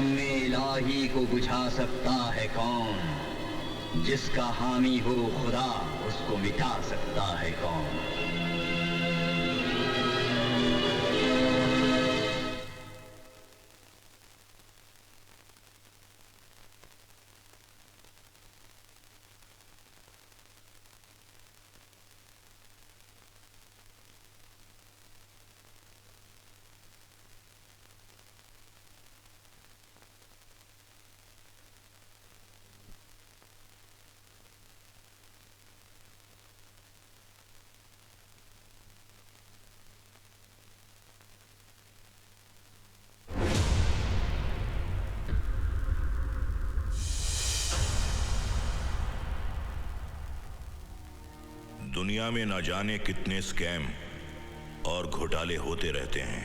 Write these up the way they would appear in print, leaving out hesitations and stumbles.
शम्मे इलाही को बुझा सकता है कौन? जिसका हामी हो खुदा उसको मिटा सकता है कौन? दुनिया में ना जाने कितने स्कैम और घोटाले होते रहते हैं।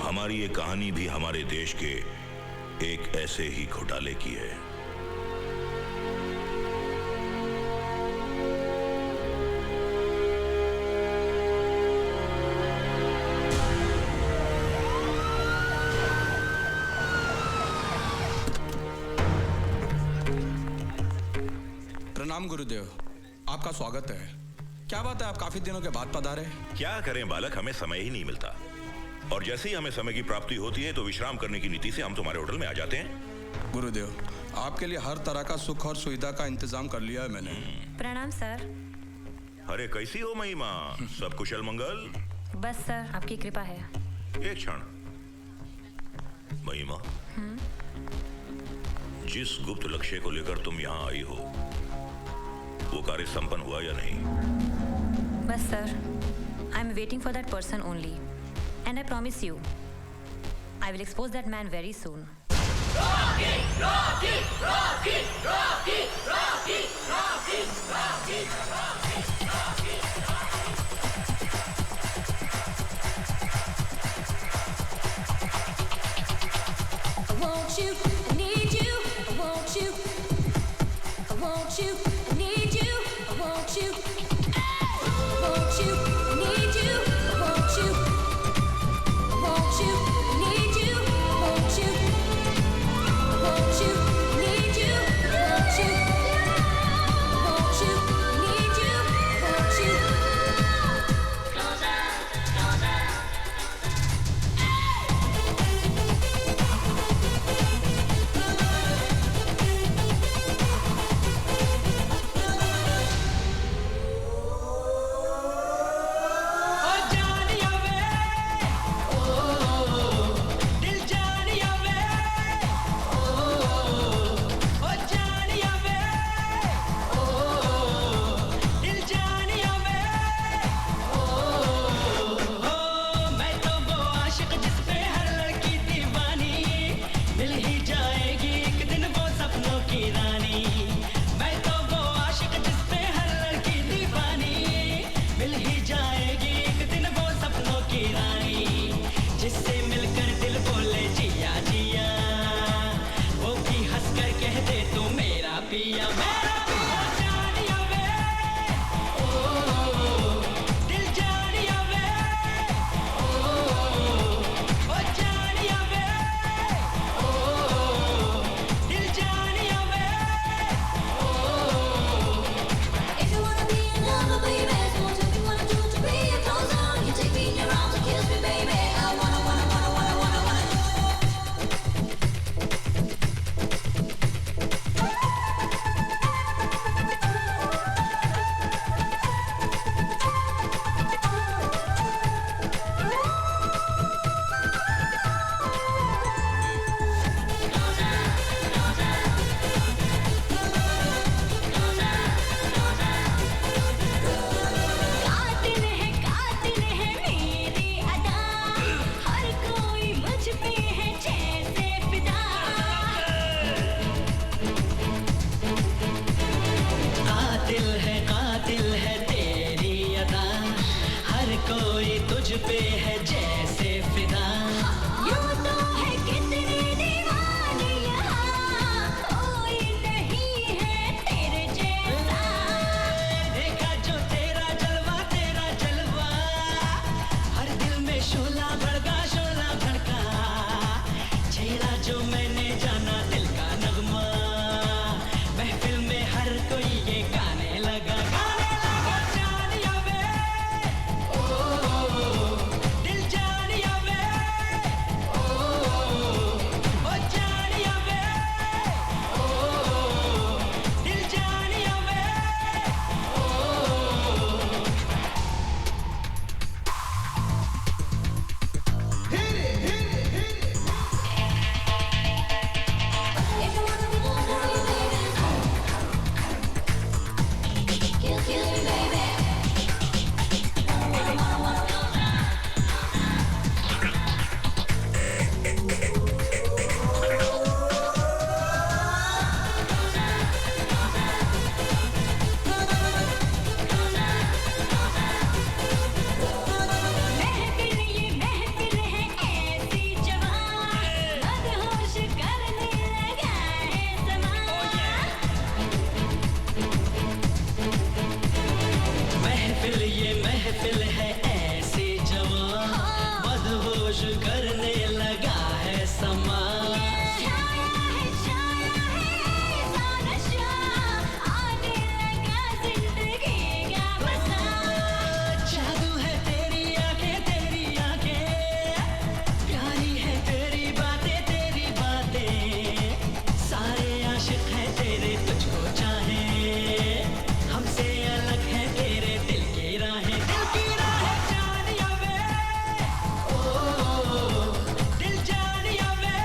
हमारी ये कहानी भी हमारे देश के एक ऐसे ही घोटाले की है। प्रणाम गुरुदेव, आपका स्वागत है। क्या बात है, आप काफी दिनों के बाद पधारे? क्या करें बालक, हमें समय ही नहीं मिलता और जैसे ही हमें समय की प्राप्ति होती है तो विश्राम करने की नीति से हम तुम्हारे होटल में आ जाते हैं। गुरुदेव, आपके लिए हर तरह का सुख और सुविधा का इंतजाम कर लिया है मैंने। प्रणाम सर। अरे कैसी हो महिमा, सब कुशल मंगल? बस सर, आपकी कृपा है। एक क्षण महिमा, जिस गुप्त लक्ष्य को लेकर तुम यहाँ आई हो वो कार्य संपन्न हुआ या नहीं? बस sir, I am waiting for that person only and I promise you I will expose that man very soon. Rocky, Rocky, Rocky, Rocky, Rocky, Rocky, Rocky, Rocky, Rocky. I want you, I need you, I want you, I want you, I need you, I want you, I want you, I need you, I want you. लगा है समा जादू है तेरी आंखें प्यारी है तेरी बातें सारे आशिक हैं तेरे तुझको चाहे हमसे अलग है तेरे दिल की राहें जानिया वे ओ दिल जानिया वे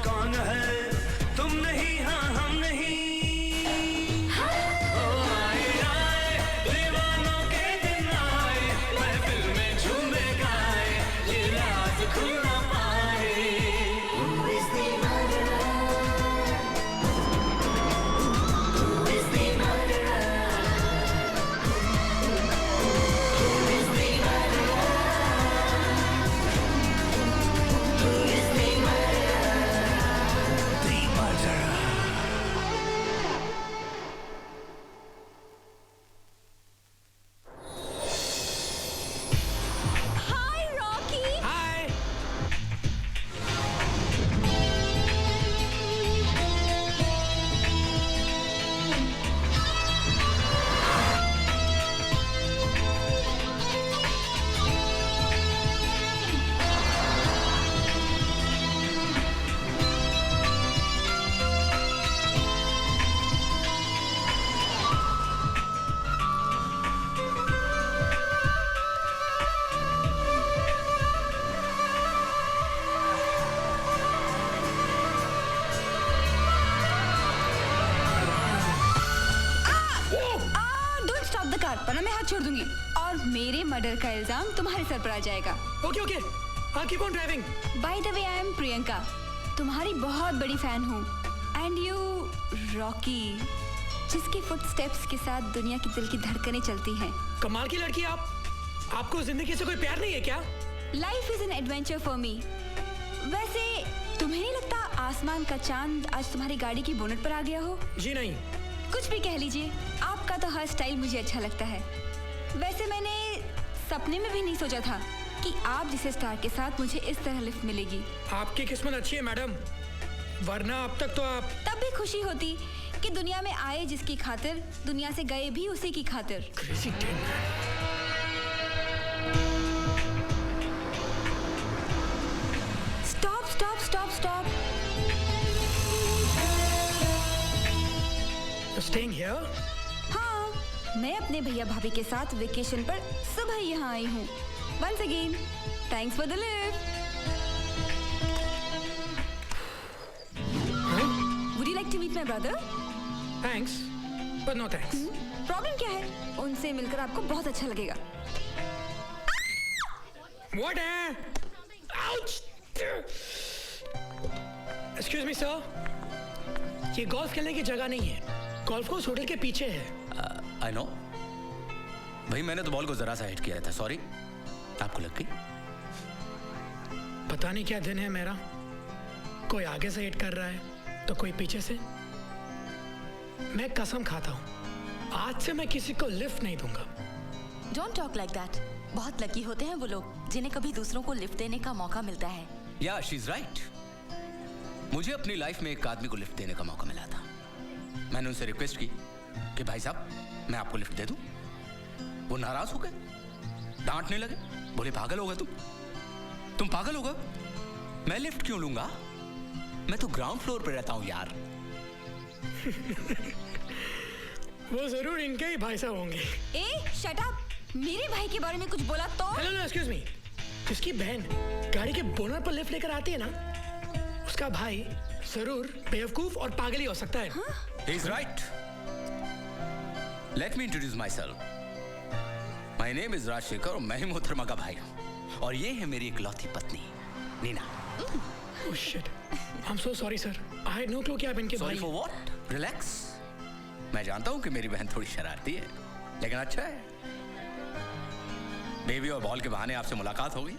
कौन है, तुम नहीं हाँ हम नहीं। ओ आए आए दीवानों के दिन आए, महफिल में झूमे गाए, ये राज खुल ना पाए। Who is the murderer? Who is the murderer? Who is the murderer? Who is the murderer? The murderer. Hi, Rocky. Hi. Don't stop the car, वरना मैं हाथ छोड़ दूंगी और मेरे मर्डर का इल्जाम तुम्हारे सर पर आ जाएगा। Okay, okay. I'll keep on driving. By the way, I am Priyanka, तुम्हारी बहुत बड़ी फैन हूँ। And you, Rocky, जिसके फुटस्टेप्स के साथ दुनिया की दिल की धड़कनें चलती हैं। कमाल की लड़की आप। आपको जिंदगी से कोई प्यार नहीं है क्या? Life is an adventure for me. वैसे तुम्हें नहीं लगता आसमान का चांद आज तुम्हारी गाड़ी की बोनट पर आ गया हो? जी नहीं। कुछ भी कह लीजिए, आपका तो हर स्टाइल मुझे अच्छा लगता है। वैसे मैंने सपने में भी नहीं सोचा था कि आप जैसे स्टार के साथ मुझे इस तरह लिफ्ट मिलेगी। आपकी किस्मत अच्छी है मैडम, वरना अब तक तो आप। तब भी खुशी होती कि दुनिया में आए जिसकी खातिर, दुनिया से गए भी उसी की खातिर। Crazy dead man. Stop stop stop stop. You're staying here? हाँ, मैं अपने भैया भाभी के साथ वेकेशन पर सुबह यहाँ आई हूँ। Once again, thanks for the lift. Would you like to meet my brother? Thanks, but no thanks. Problem क्या है? उनसे मिलकर आपको बहुत अच्छा लगेगा। What? Ouch! Excuse me, sir. ये गोल्फ खेलने की जगह नहीं है। गोल्फ कोर्स होटल के पीछे है। आई नो भाई, मैंने तो बॉल को जरा सा हिट किया था, सॉरी। आपको लग गई? पता नहीं क्या दिन है मेरा, कोई आगे से हिट कर रहा है तो कोई पीछे से। मैं कसम खाता हूँ, आज से मैं किसी को लिफ्ट नहीं दूंगा। Don't talk like that. बहुत लकी होते हैं वो लोग जिन्हें कभी दूसरों को लिफ्ट देने का मौका मिलता है। या शी इज राइट। मुझे अपनी लाइफ में एक आदमी को लिफ्ट देने का मौका मिला था। मैंने उनसे रिक्वेस्ट की कि भाई साहब मैं आपको लिफ्ट दे दूं। वो नाराज हो गए, डांटने लगे, बोले पागल हो गए तुम पागल हो गए, मैं लिफ्ट क्यों लूंगा, मैं तो ग्राउंड फ्लोर पे रहता हूं यार। वो जरूर इनके ही भाई साहब होंगे। ए, शट अप! मेरे भाई के बारे में कुछ बोला तो? हेलो, एक्सक्यूज मी। जिसकी बहन गाड़ी के बोनट पर लिफ्ट लेकर आती है ना, उसका भाई जरूर बेवकूफ और पागल ही हो सकता है। He is right. Let me introduce myself. My name is Rajshekhar और मैं ही मोहतरमा का भाई हूँ। और ये है मेरी इकलौती पत्नी Neena. Oh shit. I'm so sorry sir. I had no clue कि आप इनके भाई। Sorry for what? Relax. मैं जानता हूँ कि मेरी बहन थोड़ी शरारती है, लेकिन अच्छा है। बेबी और बॉल के बहाने आपसे मुलाकात होगी।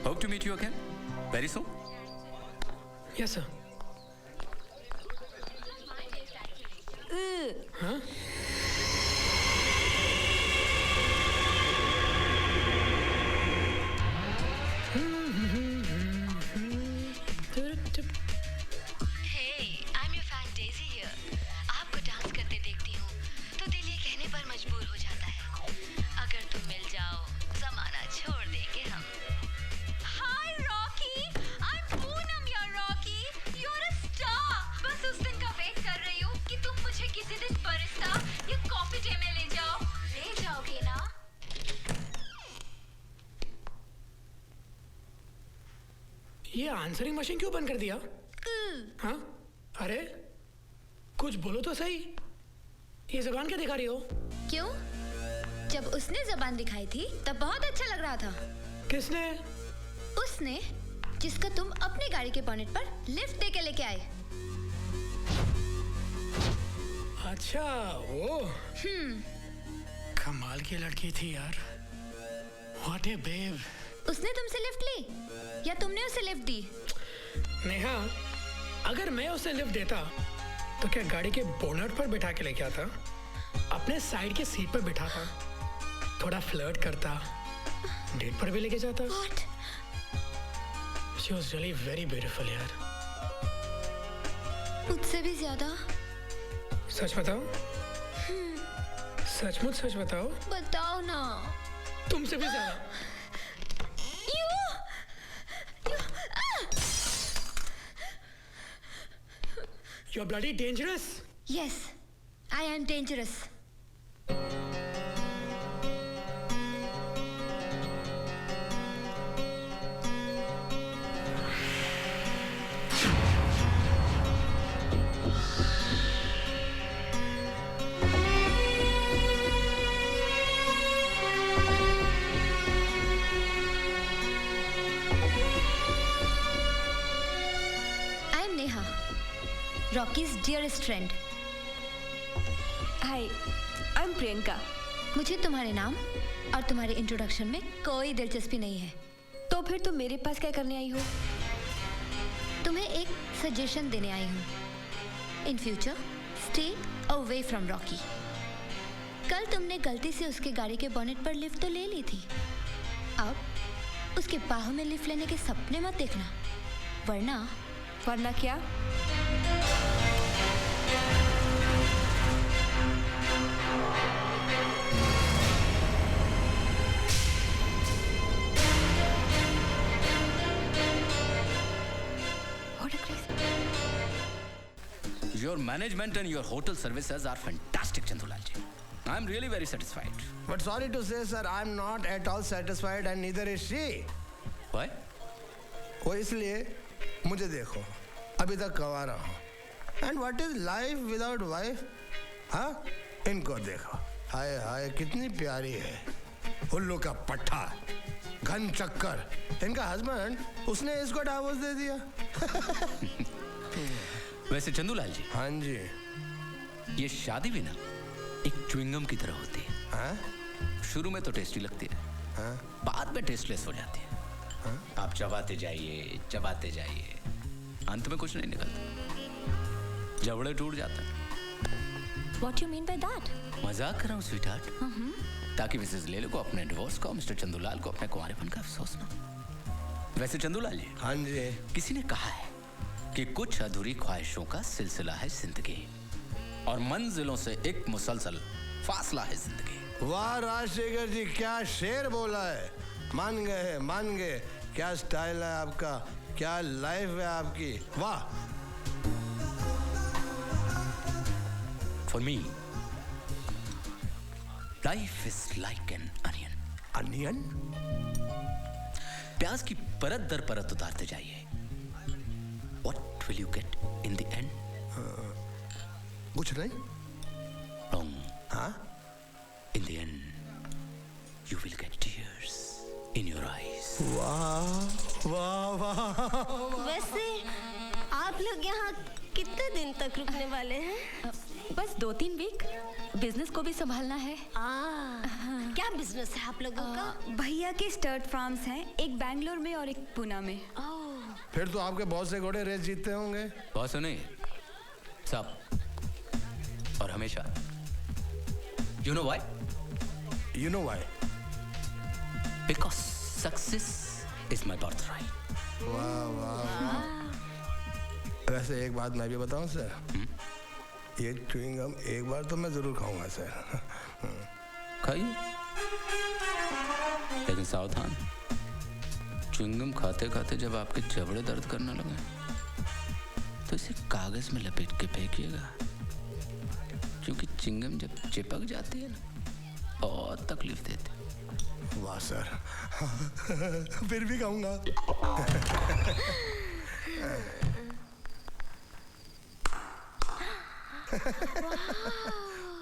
Hope to meet you again very soon. Yes sir. हाँ? Hey, I'm your fan Daisy here. आपको डांस करते देखती हूँ तो दिल ये कहने पर मजबूर हो जाता है, अगर तुम मिल जाओ जमाना छोड़ देंगे हम। Hi Rocky, I'm Poonam यार Rocky, you're a star. बस उस दिन का वेट कर रही हूँ कि तुम मुझे किसी दिन बरिस्ता ये आंसरिंग मशीन क्यों बंद कर दिया? हाँ? अरे कुछ बोलो तो सही। ये ज़बान क्या दिखा रही हो? क्यों? जब उसने ज़बान दिखाई थी तब बहुत अच्छा लग रहा था। किसने? उसने, जिसका तुम अपनी गाड़ी के बॉनेट पर लिफ्ट दे के लेके आए। अच्छा वो। कमाल की लड़की थी यार। What a babe. उसने तुमसे लिफ्ट ली या तुमने उसे लिफ्ट दी? नेहा, अगर मैं उसे लिफ्ट देता तो क्या गाड़ी के बोनट पर बिठा के लेके आता, अपने साइड के सीट पर बिठाता, थोड़ा फ्लर्ट करता, डेट पर भी लेके जाता। What? She was really very beautiful यार। मुझसे भी ज्यादा। सच बताओ? सचमुच सच बताओ। बताओ ना। तुमसे भी ज्यादा। You're bloody dangerous. Yes, I am dangerous. I am Neha, Rocky's dearest friend. Hi, I am Priyanka. मुझे तुम्हारे नाम और तुम्हारे इंट्रोडक्शन में कोई दिलचस्पी नहीं है। तो फिर तुम मेरे पास क्या करने आई हो? तुम्हें एक सजेशन देने आई हूँ। In future stay away from Rocky. कल तुमने गलती से उसके गाड़ी के बॉनेट पर लिफ्ट तो ले ली थी, अब उसके बाहों में लिफ्ट लेने के सपने मत देखना, वरना क्या? Your management and your hotel services are fantastic, Chandulal ji. I'm really very satisfied. But sorry to say, sir, I'm not at all satisfied and neither is she. Why? वो इसलिए, मुझे देखो, अभी तक कवारा हूँ. And what is life without wife? हाँ? इनको देखो. हाय हाय कितनी प्यारी है. उल्लू का पट्टा, घन चक्कर. इनका हस्बैंड, उसने इसको डाइवोर्स दे दिया. वैसे चंदूलाल जी, हाँ जी, ये शादी भी ना एक च्युइंगम की तरह होती है। हाँ? शुरू में तो टेस्टी लगती है, हाँ? बाद में टेस्टलेस हो जाती है। हाँ? आप चबाते जाइए, अंत में कुछ नहीं निकलता, जबड़े टूट जाता है। What you mean by that? मजाक कर रहा हूँ स्वीट हार्ट, ताकि मिसेस लेलो को अपने डिवोर्स का, मिस्टर चंदूलाल को अपने कुंवारेपन का अफसोस ना। वैसे चंदूलाल जी, हाँ जी, किसी ने कहा है कि कुछ अधूरी ख्वाहिशों का सिलसिला है जिंदगी, और मंजिलों से एक मुसलसल फासला है जिंदगी। वाह राजशेखर जी, क्या शेर बोला है। मान गए। क्या स्टाइल है आपका, क्या लाइफ है आपकी, वाह। For me life is like an onion. Onion? प्याज की परत दर परत उतारते जाइए। What will you get in the end? कुछ नहीं। Wrong. हाँ? In the end, you will get tears in your eyes. वाह। वैसे आप लोग यहाँ कितने दिन तक रुकने वाले हैं? बस 2-3 वीक। बिजनेस को भी संभालना है। क्या बिजनेस है आप लोगों का? भैया के स्टर्ट फार्म्स हैं, एक बैंगलोर में और एक पुणे में। फिर तो आपके बहुत से घोड़े रेस जीतते होंगे। बहुत से नहीं, सब, और हमेशा। You know why? You know why? Because success is my birthright. वाह। वैसे एक बात मैं भी बताऊं सर, ये च्युइंगम एक बार तो मैं जरूर खाऊंगा सर। खाइए, लेकिन सावधान, च्युइंगम खाते खाते जब आपके जबड़े दर्द करने लगे तो इसे कागज में लपेट के फेंकिएगा, क्योंकि च्युइंगम जब चिपक जाती है ना, बहुत तकलीफ देती। वाह सर, फिर भी कहूँगा।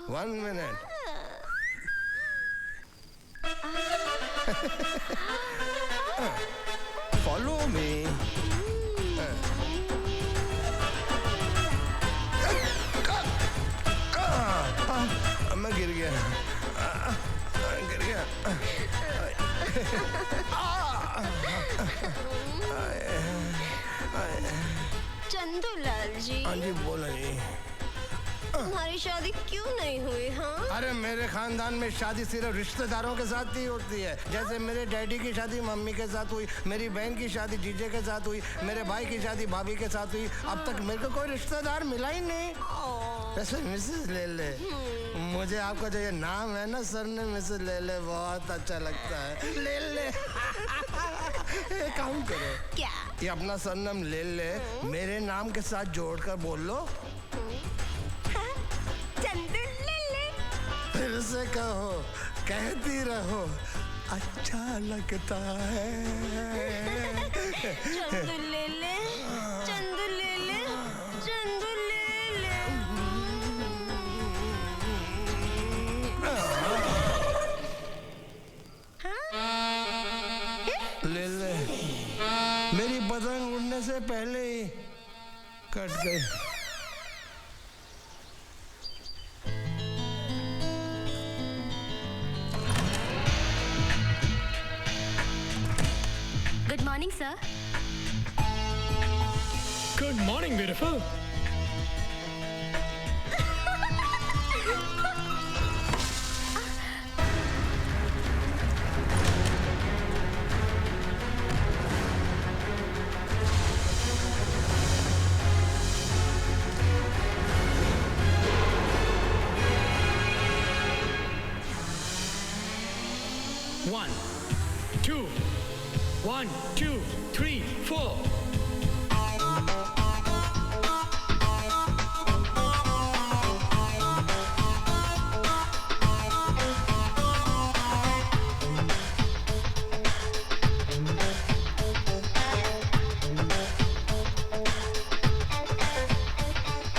1 minute. Follow me. मैं गिर गया, गिर गया। चंदूलाल जी, हाँ जी बोलो जी। तुम्हारी शादी क्यों नहीं हुई? हाँ, अरे मेरे खानदान में शादी सिर्फ रिश्तेदारों के साथ ही होती है। जैसे मेरे डैडी की शादी मम्मी के साथ हुई, मेरी बहन की शादी जीजे के साथ हुई, मेरे भाई की शादी भाभी के साथ हुई। अब तक मेरे को कोई रिश्तेदार मिला ही नहीं। वैसे मिसेस लेले, मुझे आपका जो ये नाम है ना सर ने मिसेस लेले, बहुत अच्छा लगता है। लेले काम करो, क्या? ये अपना सरनाम लेले मेरे नाम के साथ जोड़कर बोल लो। फिर से कहो, कहती रहो, अच्छा लगता है। चंदू ले ले, चंदू ले ले, चंदू ले ले। ले ले, मेरी पतंग उड़ने से पहले ही कट गई। Good morning, sir. Good morning, beautiful. One, two, 1, 2, 3, 4.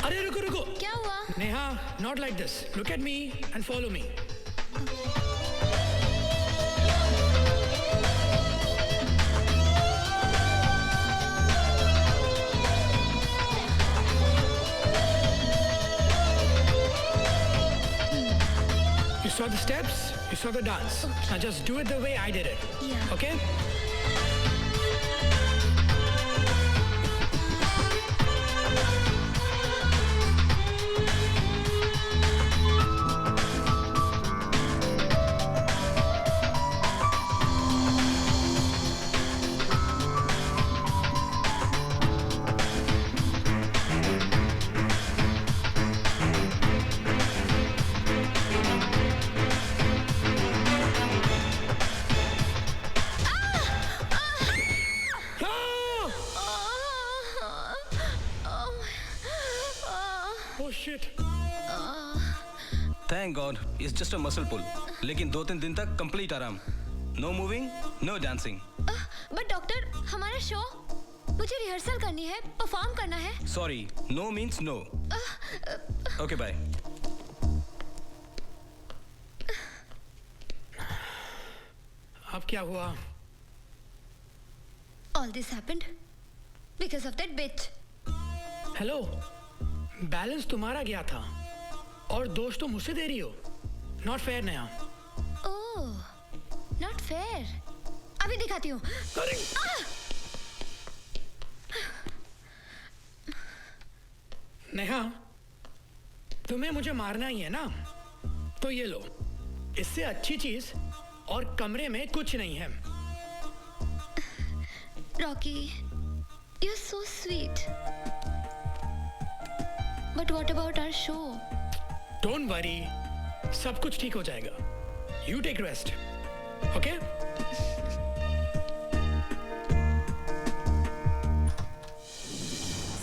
अरे रुको रुको, क्या हुआ? Neha, not like this. Look at me and follow me. You saw the steps, you saw the dance. Okay. Now just do it the way I did it. Yeah. Okay? Oh shit. Thank God, it's just a muscle pull. लेकिन 2-3 दिन तक complete आराम. No moving, no dancing. But doctor, हमारा show, मुझे rehearsal करनी है, perform करना है। Sorry, no means no. Okay, bye. अब क्या हुआ? All this happened because of that bitch. Hello, balance तुम्हारा गया था और दोस्त तो मुझसे दे रही हो. नॉट फेयर नया. Oh, not fair. अभी दिखाती हूँ. नेहा, तुम्हें मुझे मारना ही है ना? तो ये लो, इससे अच्छी चीज और कमरे में कुछ नहीं है. Rocky, you're so sweet. But what about our show? Don't worry, सब कुछ ठीक हो जाएगा. You take rest, okay?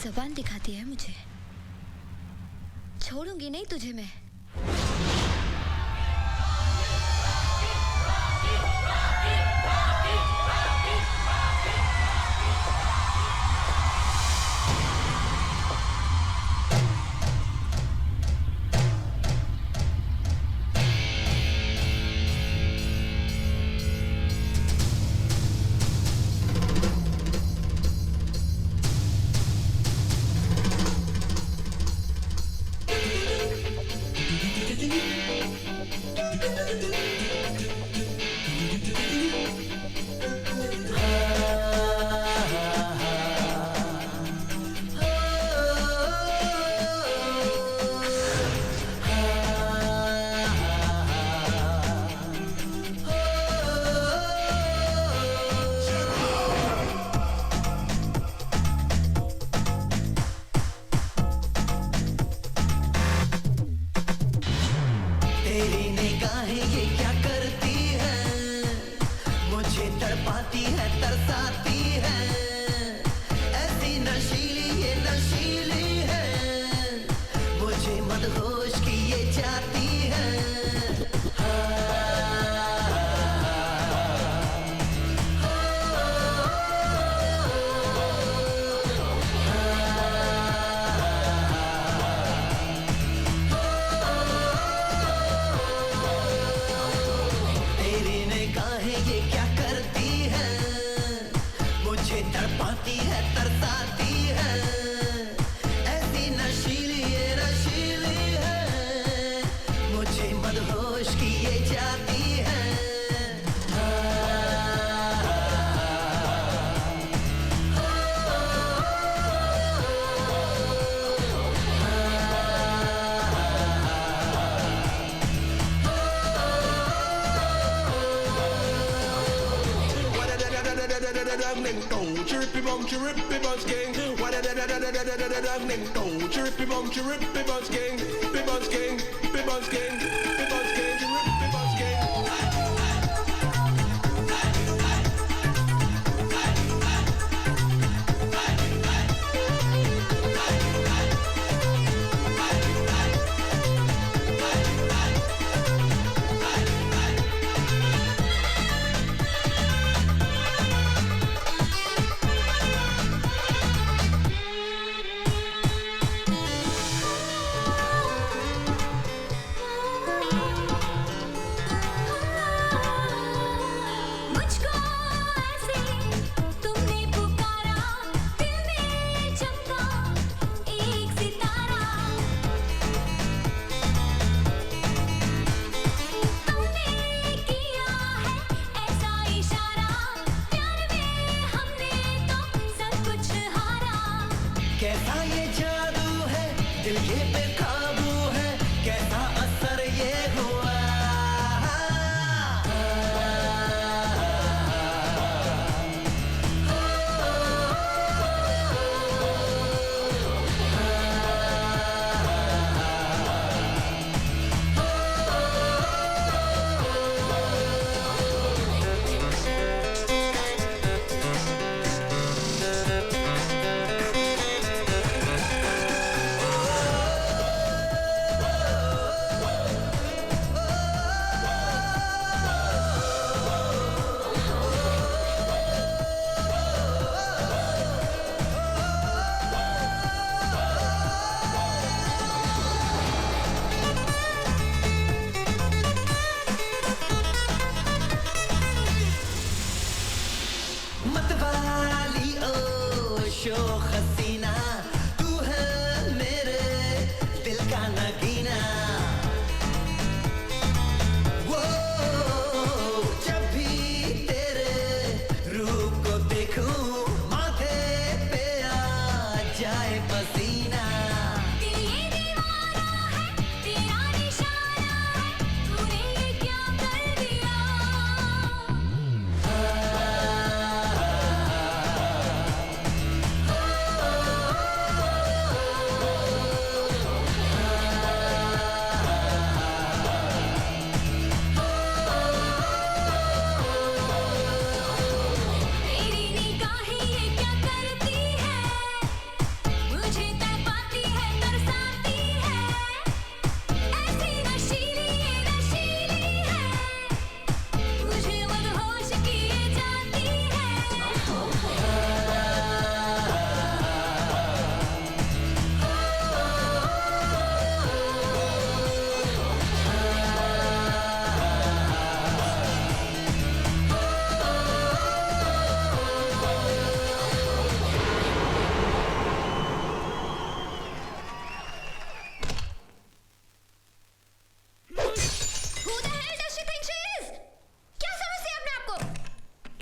ज़बान दिखाती है मुझे. छोड़ूंगी नहीं तुझे मैं. ding dong, chirpy bum chirpy buzz king. What da da da da da da da da da ding dong, chirpy bum chirpy buzz king, buzz king, buzz king, buzz king, chirpy buzz king. कैसा ये जादू है दिल ये बेकाबू है कैसा असर ये हुआ मतवाली ओ शो हसीना तू है मेरे दिल का नगीना वो जब भी तेरे रूप को देखूं माथे पे आ जाए पसीना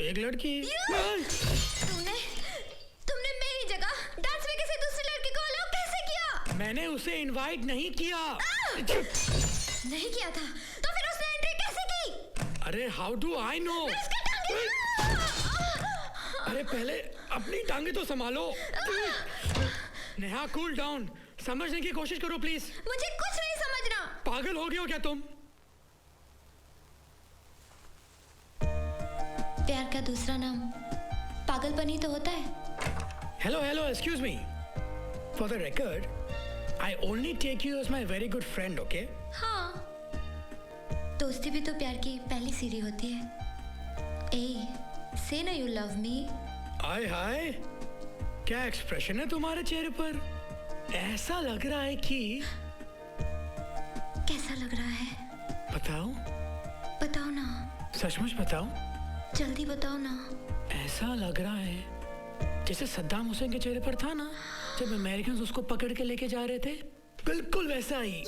एक लड़की तुमने मेरी जगह डांस में किसी दूसरी लड़की को अलाउ कैसे किया? मैंने उसे इनवाइट नहीं किया। नहीं किया था तो फिर उसने एंट्री कैसे की? अरे हाउ डू आई नो? अरे पहले अपनी टांगे तो संभालो। नेहा कूल डाउन, समझने की कोशिश करो प्लीज। मुझे कुछ नहीं समझना। पागल हो गए हो क्या तुम? प्यार का दूसरा नाम पागलपन ही तो होता है। Hello hello excuse me, for the record I only take you as my very good friend, okay? हाँ, दोस्ती भी तो प्यार की पहली सीढ़ी होती है। ए, से ना यू लव मी। हाय हाय, क्या एक्सप्रेशन है तुम्हारे चेहरे पर? ऐसा लग रहा है कि कैसा लग रहा है? बताओ बताओ ना, सचमुच बताओ, जल्दी बताओ ना। ऐसा लग रहा है जैसे सद्दाम हुसैन के चेहरे पर था ना जब अमेरिकन उसको पकड़ के लेके जा रहे थे, बिल्कुल वैसा ही।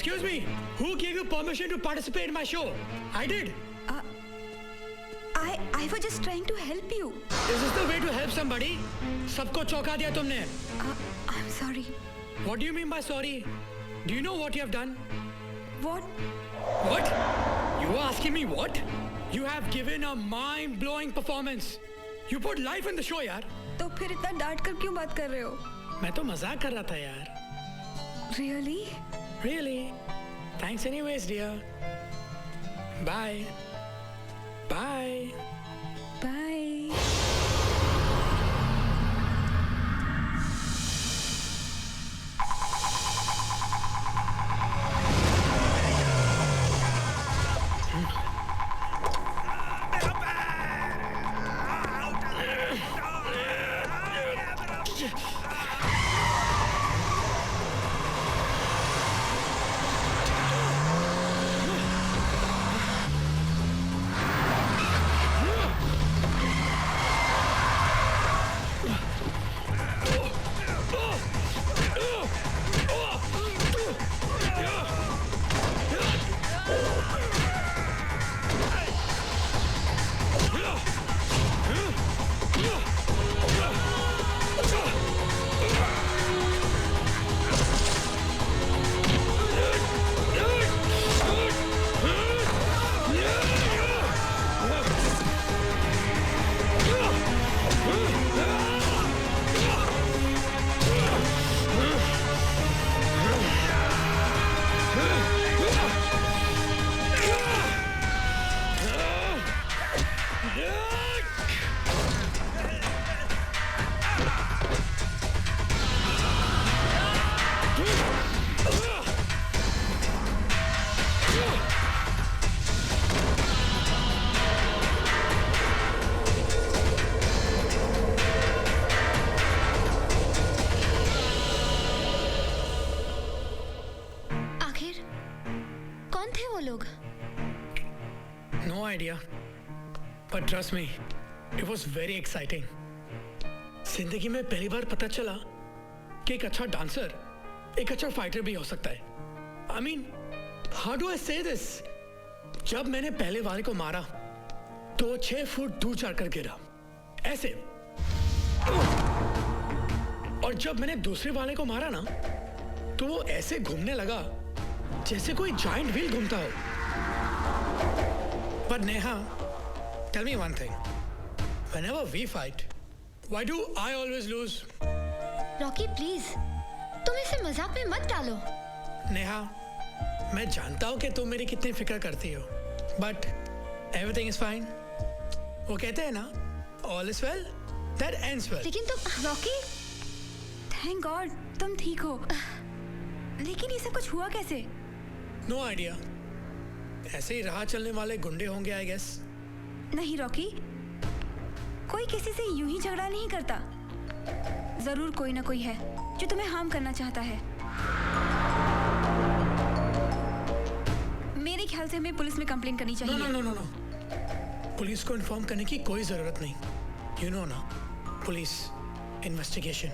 Excuse me, who gave you permission to participate in my show? I did. I was just trying to help you. Is this the way to help somebody? सबको चौंका दिया तुमने. I'm sorry. What do you mean by sorry? Do you know what you have done? What? What? You are asking me what? You have given a mind-blowing performance. You put life in the show, यार. तो फिर इतना डांट कर क्यों बात कर रहे हो? मैं तो मजाक कर रहा था यार. Really? Really? Thanks anyways, dear. Bye. Bye. Bye. No idea. But trust me, it was very exciting. जिंदगी में पहली बार पता चला कि एक अच्छा डांसर एक अच्छा फाइटर भी हो सकता है. I mean, how do I say this? जब मैंने पहले वाले को मारा तो वो 6 फुट दूर चढ़कर गिरा ऐसे, और जब मैंने दूसरे वाले को मारा ना तो वो ऐसे घूमने लगा जैसे कोई जायंट व्हील घूमता हो. But Neha, tell me one thing. Whenever we fight, why do I always lose? Rocky please, तुम इसे मजाक में मत डालो. नेहा, मैं जानता हूँ कि तुम मेरी कितनी फिक्र करती हो, but everything is fine. वो कहते हैं ना, all is well, that ends well. लेकिन तुम रॉकी, थैंक गॉड तुम ठीक हो. लेकिन ये सब कुछ हुआ कैसे? No idea. ऐसे ही राह चलने वाले गुंडे होंगे आई गेस. नहीं रॉकी, कोई किसी से यूं ही झगड़ा नहीं करता. जरूर कोई ना कोई है जो तुम्हें हार्म करना चाहता है. मेरे ख्याल से हमें पुलिस में कंप्लेंट करनी चाहिए. No. पुलिस को इन्फॉर्म करने की कोई जरूरत नहीं. You know ना, पुलिस इन्वेस्टिगेशन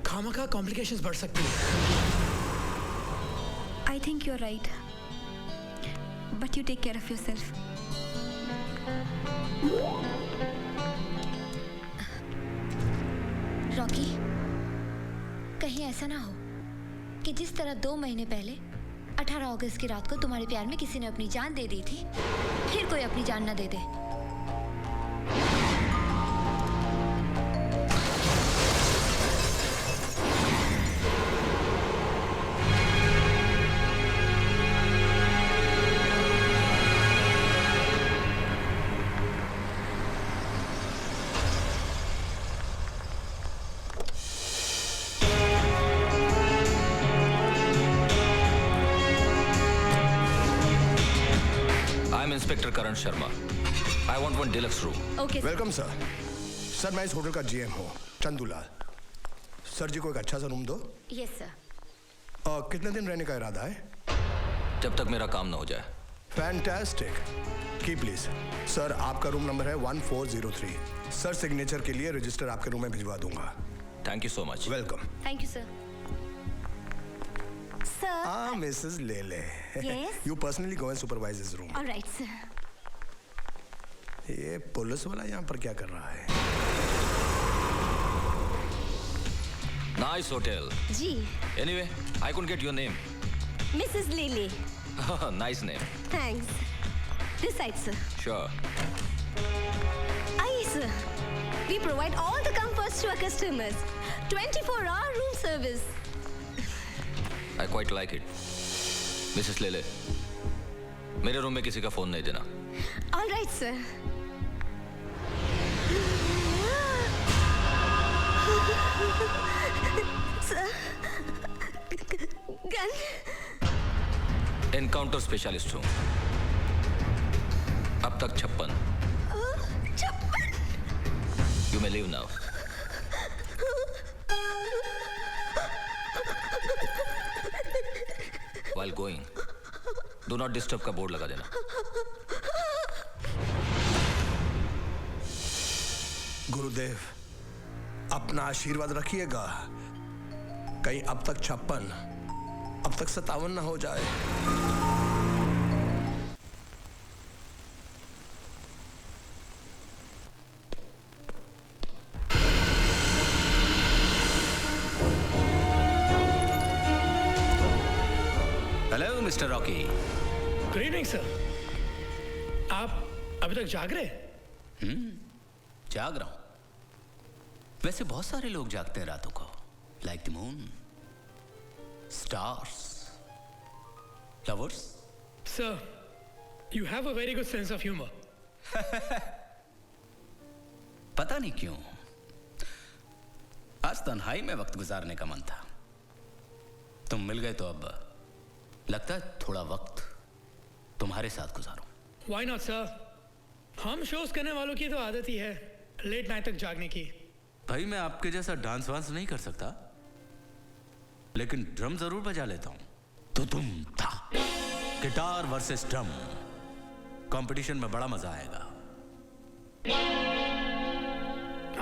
खामखा कॉम्प्लिकेशंस बढ़ सकती है. I think you're right. But you take care of yourself. Rocky, कहीं ऐसा ना हो कि जिस तरह 2 महीने पहले 18 अगस्त की रात को तुम्हारे प्यार में किसी ने अपनी जान दे दी थी, फिर कोई अपनी जान ना दे दे. Inspector Karan Sharma. I want one deluxe room. Okay. Welcome sir. Sir मैं इस होटल का GM हूँ, चंदूलाल. सर जी को एक अच्छा सा रूम दो. Yes sir. कितने दिन रहने का इरादा है? जब तक मेरा काम ना हो जाए. फैंटास्टिक. की प्लीज. सर आपका रूम नंबर है 1403. सर सिग्नेचर के लिए रजिस्टर आपके रूम में भिजवा दूंगा. Thank you so much. Welcome. Thank you sir. Ah, Mrs. Lele. Yes? You personally go and supervise his room. All right, sir. ये पुलिस वाला यहाँ पर क्या कर रहा है? Nice hotel. जी. Anyway, I couldn't get your name. Mrs. Lele. Nice name. Thanks. This side, sir. Sure. Aye, sir. We provide all the comforts to our customers. 24-hour room service. I quite like it. Mrs. Lele, मेरे room में किसी का phone नहीं देना. All right, sir. Sir. Gun. Encounter specialist हूँ. अब तक 56. 56. You may leave now. While going, do not disturb का बोर्ड लगा देना. गुरुदेव, अपना आशीर्वाद रखिएगा. कहीं अब तक 56, अब तक 57 ना हो जाए. Hello mister Rocky. Good evening sir. आप अभी तक जाग रहे? जाग रहा हूं. वैसे बहुत सारे लोग जागते हैं रातों को. Like the moon, stars, lovers. Sir, you have a very good sense of humour. पता नहीं क्यों आज तन्हाई में वक्त गुजारने का मन था. तुम मिल गए तो अब लगता है थोड़ा वक्त तुम्हारे साथ गुजारूं. Why not sir. हम शोज करने वालों की तो आदत ही है लेट नाइट तक जागने की. भाई मैं आपके जैसा डांस वांस नहीं कर सकता, लेकिन ड्रम जरूर बजा लेता हूं. तो तुम था गिटार वर्सेस ड्रम कंपटीशन में बड़ा मजा आएगा.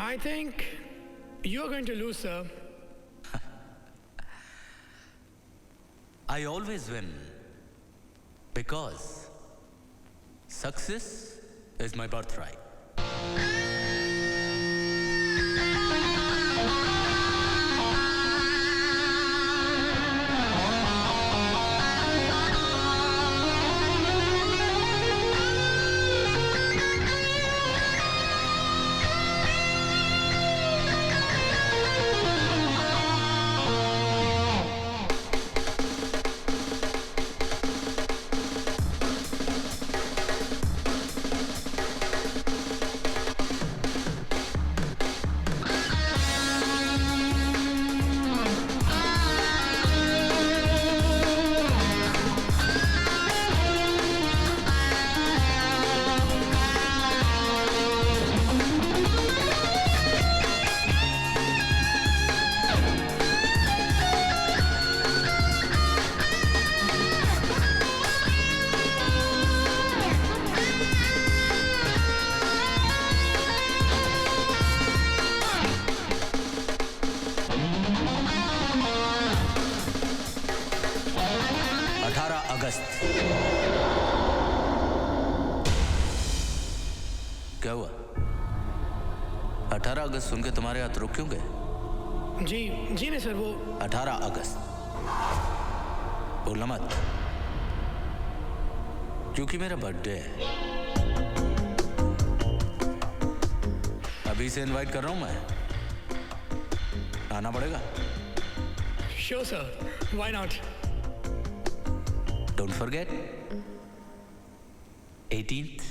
I think you are going to lose sir. I always win because success is my birthright. क्या हुआ? 18 अगस्त सुन के तुम्हारे हाथ रुक क्यों गए? जी नहीं सर. वो 18 अगस्त बोलना मत, क्योंकि मेरा बर्थडे है. अभी से इनवाइट कर रहा हूं मैं. आना पड़ेगा. Sure sir. Why not. Don't forget 18th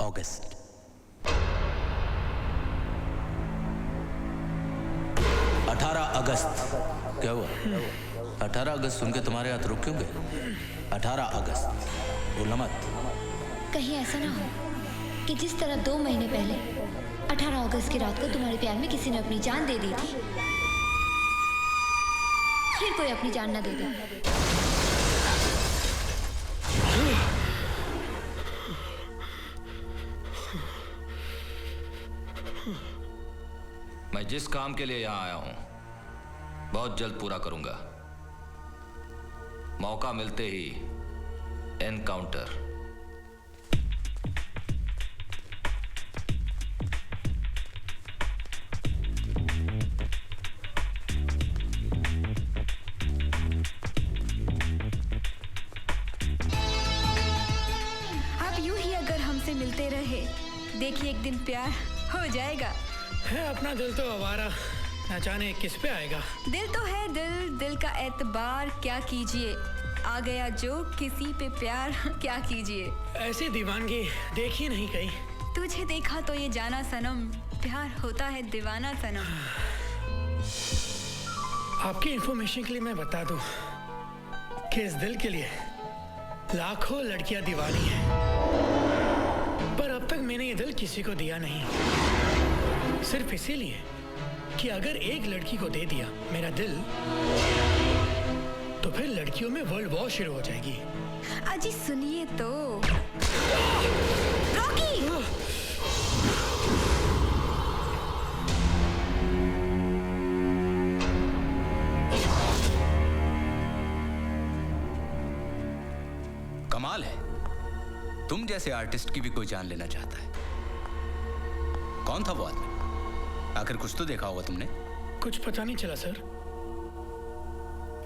अगस्त. अगस्त क्या हुआ? 18 अगस्त सुन के तुम्हारे हाथ रुक क्यों गए? 18 अगस्त बोलना मत. कहीं ऐसा ना हो कि जिस तरह 2 महीने पहले 18 अगस्त की रात को तुम्हारे प्यार में किसी ने अपनी जान दे दी थी, फिर कोई अपनी जान ना दे दे. मैं जिस काम के लिए यहाँ आया हूँ बहुत जल्द पूरा करूंगा. मौका मिलते ही एनकाउंटर। आप यूं ही अगर हमसे मिलते रहे, देखिए एक दिन प्यार हो जाएगा। है अपना दिल तो आवारा, न जाने किस पे आएगा। दिल तो है दिल, दिल का एतबार क्या कीजिए, आ गया जो किसी पे प्यार क्या कीजिए। ऐसी दीवानगी देखी नहीं कहीं। तुझे देखा तो ये जाना सनम, प्यार होता है दीवाना सनम। आपकी इंफॉर्मेशन के लिए मैं बता दूं कि इस दिल के लिए लाखों लड़कियां दीवानी हैं, पर अब तक मैंने ये दिल किसी को दिया नहीं। सिर्फ इसीलिए कि अगर एक लड़की को दे दिया मेरा दिल, तो फिर लड़कियों में वर्ल्ड वॉर शुरू हो जाएगी। अजी सुनिए तो। रॉकी! कमाल है, तुम जैसे आर्टिस्ट की भी कोई जान लेना चाहता है। कौन था वो आदमी? आखिर कुछ तो देखा होगा तुमने। कुछ पता नहीं चला सर,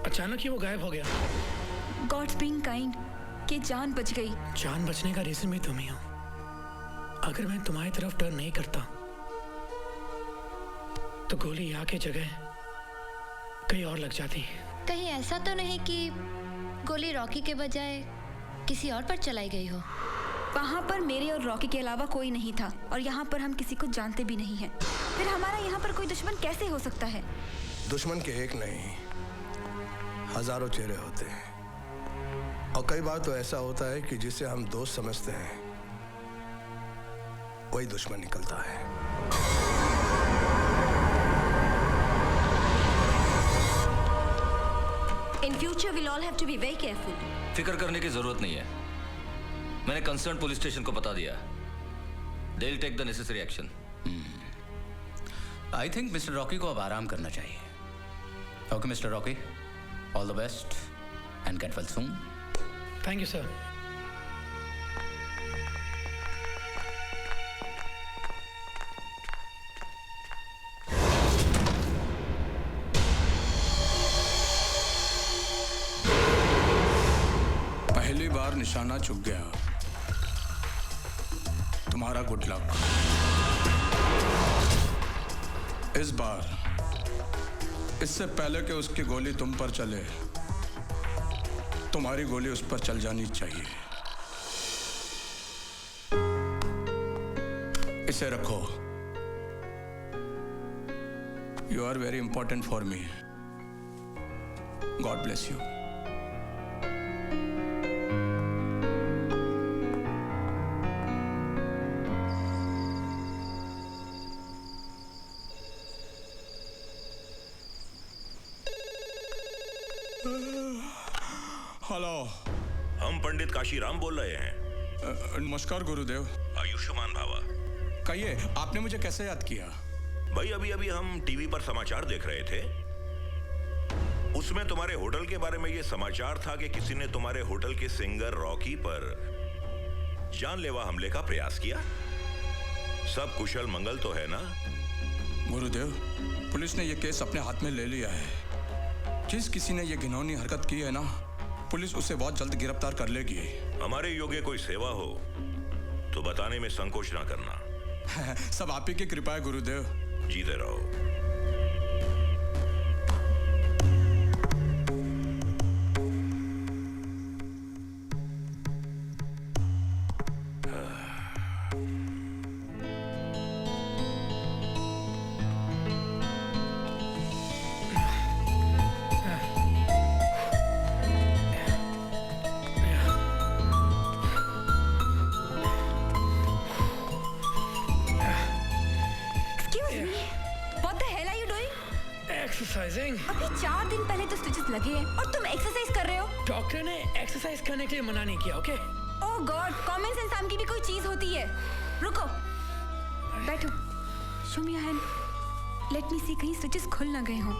अचानक ही वो गायब हो गया। गॉड्स बीइंग काइंड कि जान बच गई। जान बचने का रीजन भी तुम ही हो। अगर मैं तुम्हारी तरफ टर्न नहीं करता तो गोली यहाँ की जगह कहीं और लग जाती। कहीं ऐसा तो नहीं कि गोली रॉकी के बजाय किसी और पर चलाई गई हो? वहाँ पर मेरे और रॉकी के अलावा कोई नहीं था, और यहाँ पर हम किसी को जानते भी नहीं हैं। फिर हमारा यहाँ पर कोई दुश्मन कैसे हो सकता है? दुश्मन के एक नहीं, हजारों चेहरे होते हैं, और कई बार तो ऐसा होता है कि जिसे हम दोस्त समझते हैं वही दुश्मन निकलता है। In future we'll all have to be very careful. फिक्र करने की जरूरत नहीं है, मैंने कंसर्न पुलिस स्टेशन को बता दिया। They will take the necessary action. I think mister Rocky को अब आराम करना चाहिए। Okay mister Rocky, all the best and get well soon. Thank you sir. पहली बार निशाना चुक गया, तुम्हारा गुड लक। इस बार इससे पहले कि उसकी गोली तुम पर चले, तुम्हारी गोली उस पर चल जानी चाहिए। इसे रखो, you are very important for me. God bless you. Hello, हम पंडित काशीराम बोल रहे हैं। नमस्कार गुरुदेव। आयुष्मान भावा। कहिए, आपने मुझे कैसे याद किया? भाई अभी हम टीवी पर समाचार देख रहे थे, उसमें तुम्हारे होटल के बारे में ये समाचार था कि किसी ने तुम्हारे होटल के सिंगर रॉकी पर जानलेवा हमले का प्रयास किया। सब कुशल मंगल तो है ना? गुरुदेव, पुलिस ने ये केस अपने हाथ में ले लिया है। जिस किसी ने ये घिनौनी हरकत की है ना, पुलिस उसे बहुत जल्द गिरफ्तार कर लेगी। हमारे योग्य कोई सेवा हो तो बताने में संकोच ना करना। सब आप ही की कृपा है गुरुदेव। जीते रहो। एक्सरसाइजिंग। अभी 4 दिन पहले तो स्टिचेस लगे हैं और तुम एक्सरसाइज कर रहे हो। डॉक्टर ने एक्सरसाइज करने के लिए मना नहीं किया। Okay? Oh god, common sense नाम की भी कोई चीज होती है। रुको, बैठो। Show me your hand. Let me see, कहीं स्टिचेस खुल ना गए हों।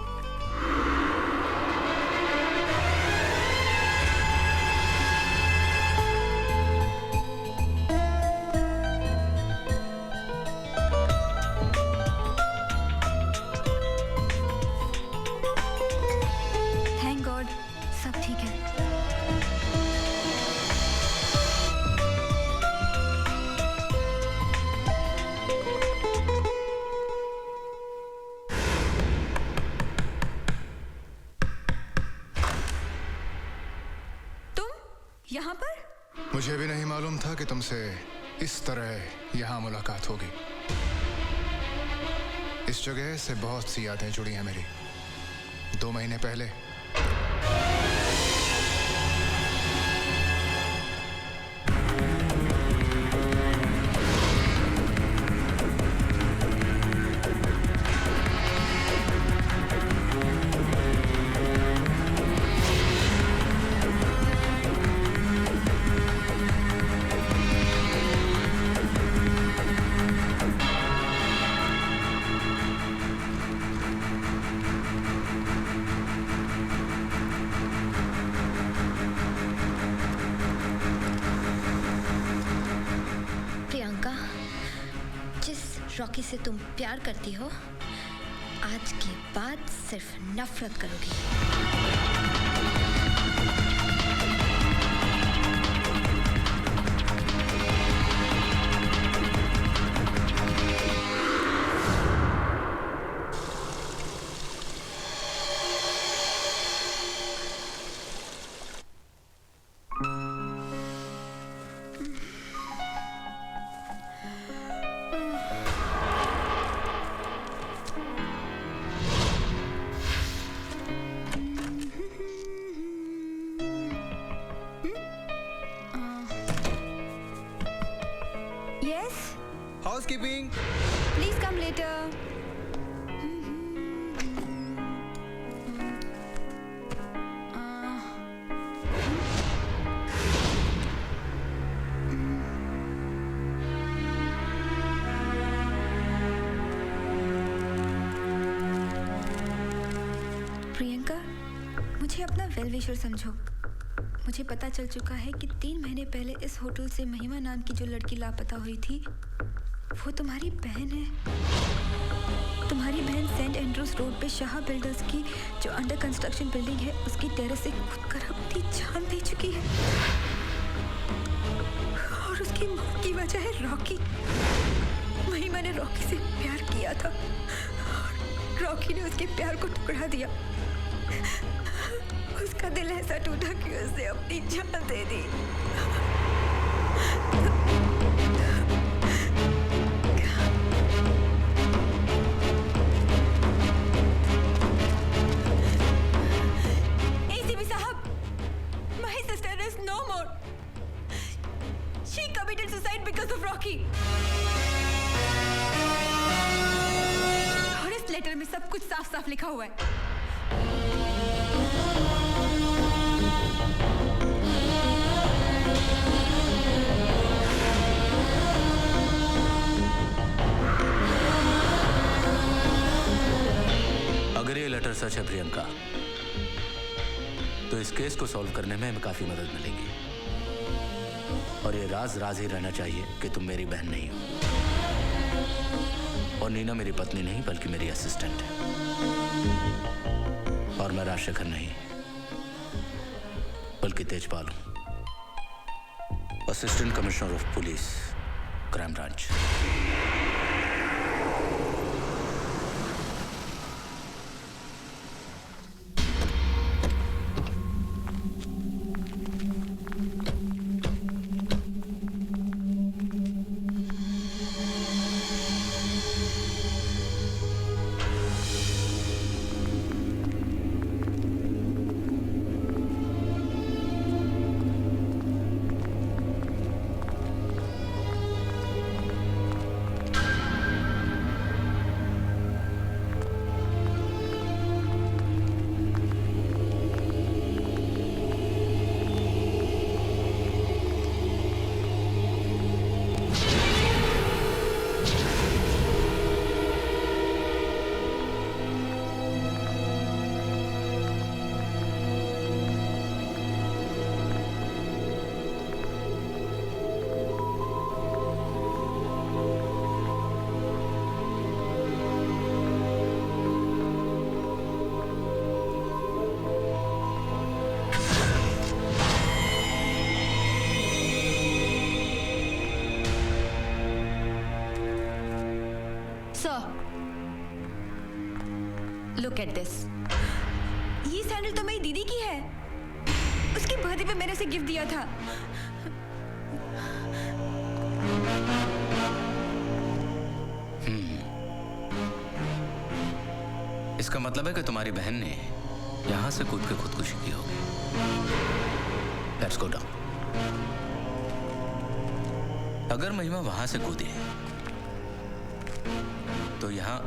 मुझे भी नहीं मालूम था कि तुमसे इस तरह यहाँ मुलाकात होगी। इस जगह से बहुत सी यादें जुड़ी हैं मेरी। 2 महीने पहले रॉकी से तुम प्यार करती हो, आज के बाद सिर्फ नफरत करोगी। Housekeeping. Please come later. Priyanka, मुझे अपना वेल विशर समझो। मुझे पता चल चुका है कि 3 महीने पहले इस होटल से महिमा नाम की जो लड़की लापता हुई थी, वो तुम्हारी बहन है। तुम्हारी बहन सेंट एंड्रूज रोड पे शाह बिल्डर्स की जो अंडर कंस्ट्रक्शन बिल्डिंग है, उसकी टेरेस से कूद कर अपनी जान दे चुकी है। और उसकी मौत की वजह है रॉकी। महिमा ने रॉकी से प्यार किया था और रॉकी ने उसके प्यार को टुकड़ा दिया। उसका दिल ऐसा टूटा कि उसने अपनी जान दे दी। ACP साहब, my sister is no more. She committed suicide because of Rocky. और इस लेटर में सब कुछ साफ-साफ लिखा हुआ है। अगर ये लेटर सच है प्रियंका, तो इस केस को सॉल्व करने में हमें काफी मदद मिलेगी। और ये राज राज ही रहना चाहिए कि तुम मेरी बहन नहीं हो और नीना मेरी पत्नी नहीं बल्कि मेरी असिस्टेंट है। और मैं राजशेखर नहीं बल्कि तेजपाल हूं, assistant commissioner of police, crime branch. Look at this. ये सैंडल तो मेरी दीदी की है। उसकी बर्थडे पे मैंने उसे गिफ्ट दिया था। इसका मतलब है कि तुम्हारी बहन ने यहां से कूद के खुदकुशी की होगी। Let's go down. अगर महिमा वहां से कूदी तो यहां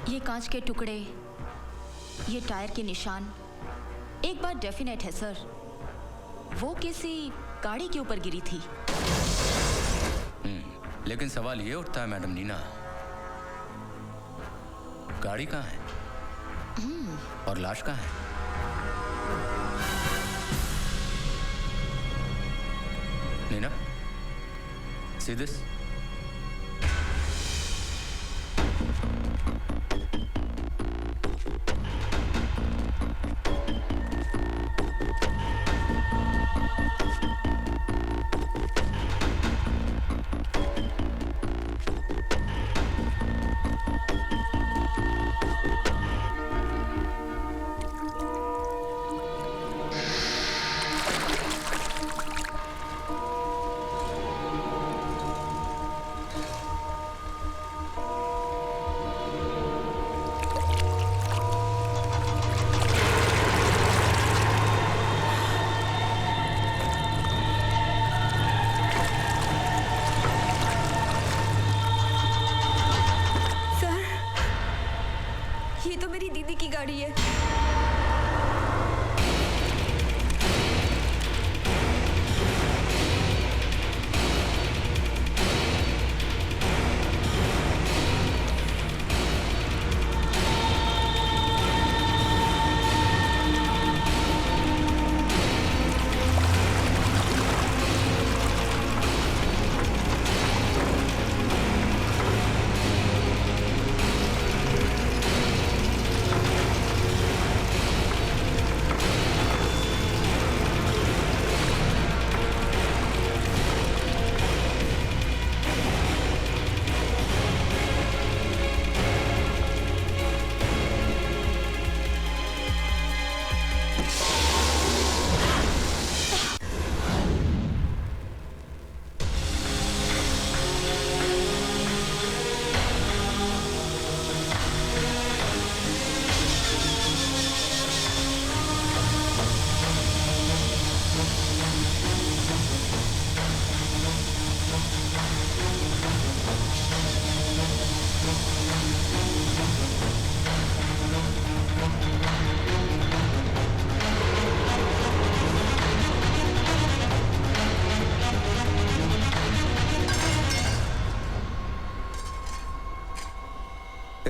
ये कांच के टुकड़े, ये टायर के निशान एक बात डेफिनेट है सर, वो किसी गाड़ी के ऊपर गिरी थी। लेकिन सवाल ये उठता है मैडम नीना, गाड़ी कहाँ है और लाश कहाँ है? Neena, see this?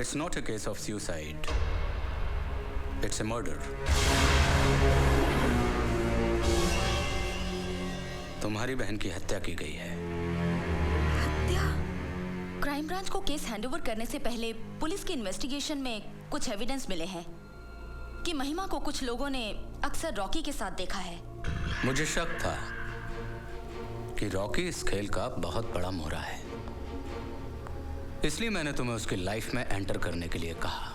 It's not a case of suicide. It's a murder. तुम्हारी बहन की हत्या की गई है। हत्या? क्राइम ब्रांच को केस हैंडओवर करने से पहले पुलिस की इन्वेस्टिगेशन में कुछ एविडेंस मिले हैं कि महिमा को कुछ लोगों ने अक्सर रॉकी के साथ देखा है। मुझे शक था कि रॉकी इस खेल का बहुत बड़ा मोहरा है, इसलिए मैंने तुम्हें उसकी लाइफ में एंटर करने के लिए कहा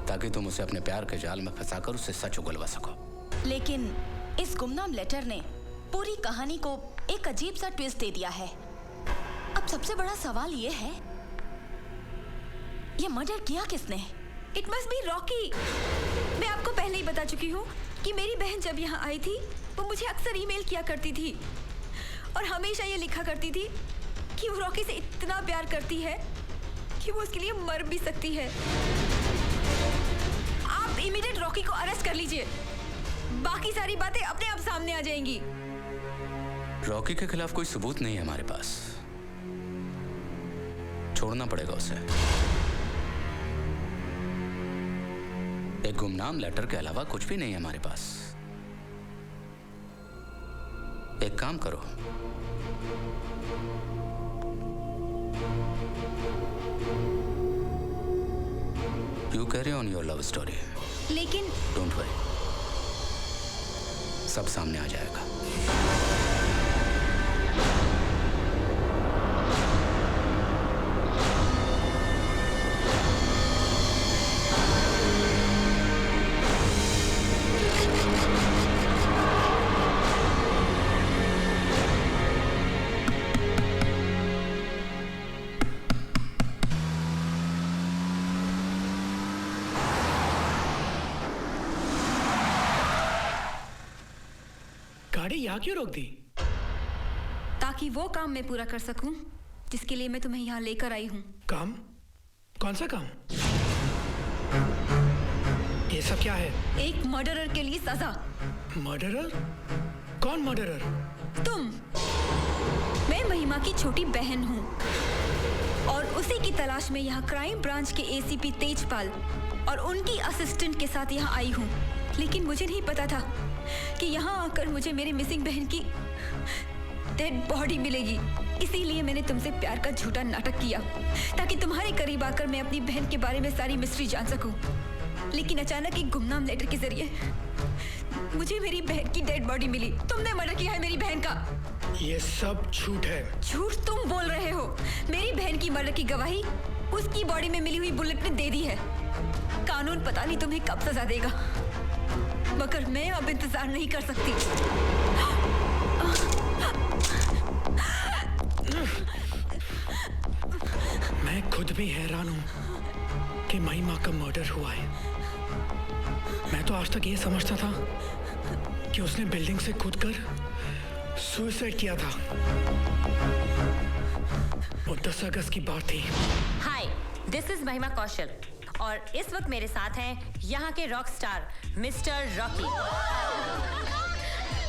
ताकि तुम उसे अपने प्यार के जाल में फंसाकर उससे सच उगलवा सको। लेकिन इस गुमनाम लेटर ने पूरी कहानी को एक अजीब सा ट्विस्ट दे दिया है। अब सबसे बड़ा सवाल ये है, ये मर्डर किया किसने? It must be Rocky. मैं आपको पहले ही बता चुकी हूँ कि मेरी बहन जब यहाँ आई थी वो मुझे अक्सर ईमेल किया करती थी और हमेशा ये लिखा करती थी कि वो रॉकी से इतना प्यार करती है कि वो उसके लिए मर भी सकती है। आप इमीडिएट रॉकी को अरेस्ट कर लीजिए, बाकी सारी बातें अपने आप सामने आ जाएंगी। रॉकी के खिलाफ कोई सबूत नहीं है हमारे पास, छोड़ना पड़ेगा उसे। एक गुमनाम लेटर के अलावा कुछ भी नहीं है हमारे पास। एक काम करो, You carry on your love story. लेकिन Don't worry, सब सामने आ जाएगा। गाड़ी यहाँ क्यों रोक दी? ताकि वो काम मैं पूरा कर सकूं जिसके लिए मैं तुम्हें यहाँ लेकर आई हूँ। काम? कौन सा काम? ये सब क्या है? एक मर्डरर के लिए सजा। मर्डरर? कौन मर्डरर? तुम। मैं महिमा की छोटी बहन हूँ और उसी की तलाश में यहाँ क्राइम ब्रांच के एसीपी तेजपाल और उनकी असिस्टेंट के साथ यहाँ आई हूँ। लेकिन मुझे नहीं पता था कि यहाँ आकर मुझे मेरी मिसिंग बहन की डेड बॉडी मिलेगी। इसीलिए मैंने तुमसे प्यार का झूठा नाटक किया ताकि तुम्हारे करीब आकर मैं अपनी बहन के बारे में सारी मिस्ट्री जान सकूं। लेकिन अचानक एक गुमनाम लेटर के जरिए मुझे मेरी बहन की डेड बॉडी मिली। तुमने मर्डर किया है मेरी बहन का। ये सब झूठ है। झूठ तुम बोल रहे हो। मेरी बहन की मर्डर की गवाही उसकी बॉडी में मिली हुई बुलेट ने दे दी है। कानून पता नहीं तुम्हें कब सजा देगा, मगर मैं अब इंतजार नहीं कर सकती। मैं खुद भी हैरान हूँ कि महिमा का मर्डर हुआ है। मैं तो आज तक ये समझता था कि उसने बिल्डिंग से कूदकर सुसाइड किया था। वो 10 अगस्त की बात थी। हाय, दिस इज महिमा कौशल और इस वक्त मेरे साथ हैं यहाँ के रॉक स्टार मिस्टर रॉकी।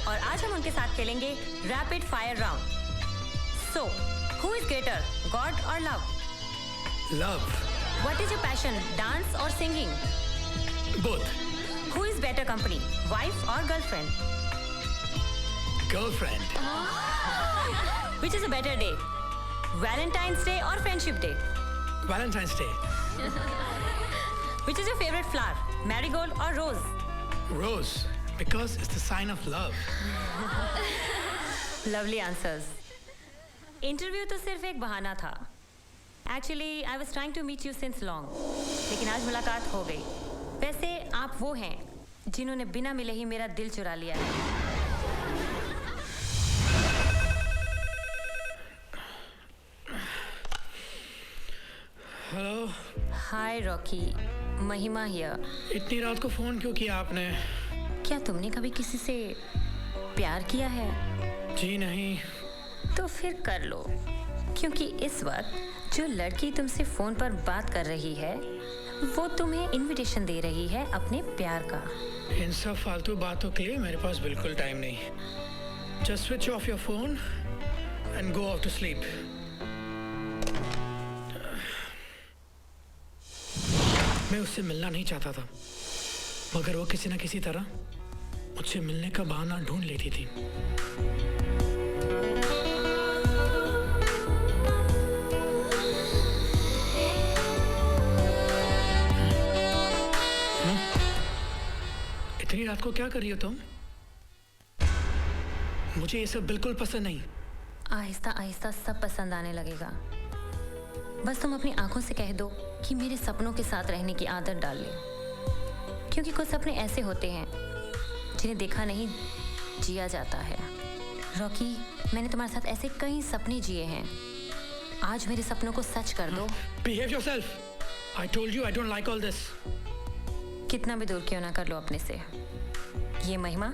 और आज हम उनके साथ खेलेंगे rapid fire round. So, who is greater, god और love? Love. What is your passion, dance और singing? Both. Who is better company, wife और girlfriend? Girlfriend. Which is a better day, valentine's day और friendship day? Valentine's day. Which is your favorite flower, marigold or rose? Rose, because it's the sign of love. Lovely answers. Interview तो सिर्फ एक बहाना था। Actually, I was trying to meet you since long. लेकिन आज मुलाकात हो गई। वैसे आप वो हैं जिन्होंने बिना मिले ही मेरा दिल चुरा लिया है। हेलो। हाय रॉकी, महिमा हियर। इतनी रात को फोन क्यों किया आपने? क्या तुमने कभी किसी से प्यार किया है? जी नहीं। तो फिर कर लो, क्योंकि इस वक्त जो लड़की तुमसे फोन पर बात कर रही है वो तुम्हें इनविटेशन दे रही है अपने प्यार का। इन सब फालतू बातों के लिए मेरे पास बिल्कुल टाइम नहीं। Just switch off your phone and go off to sleep. मैं उससे मिलना नहीं चाहता था, मगर वो किसी न किसी तरह मुझसे मिलने का बहाना ढूंढ लेती थी। इतनी रात को क्या कर रही हो तुम? मुझे ये सब बिल्कुल पसंद नहीं। आहिस्ता आहिस्ता सब पसंद आने लगेगा। बस तुम अपनी आंखों से कह दो कि मेरे सपनों के साथ रहने की आदत डाल ले, क्योंकि कुछ सपने ऐसे होते हैं जिन्हें देखा नहीं जिया जाता है। रॉकी, मैंने तुम्हारे साथ ऐसे कई सपने जिए हैं। आज मेरे सपनों को सच कर दो। Behave yourself. I told you I don't like all this. कितना भी दूर क्यों ना कर लो अपने से, ये महिमा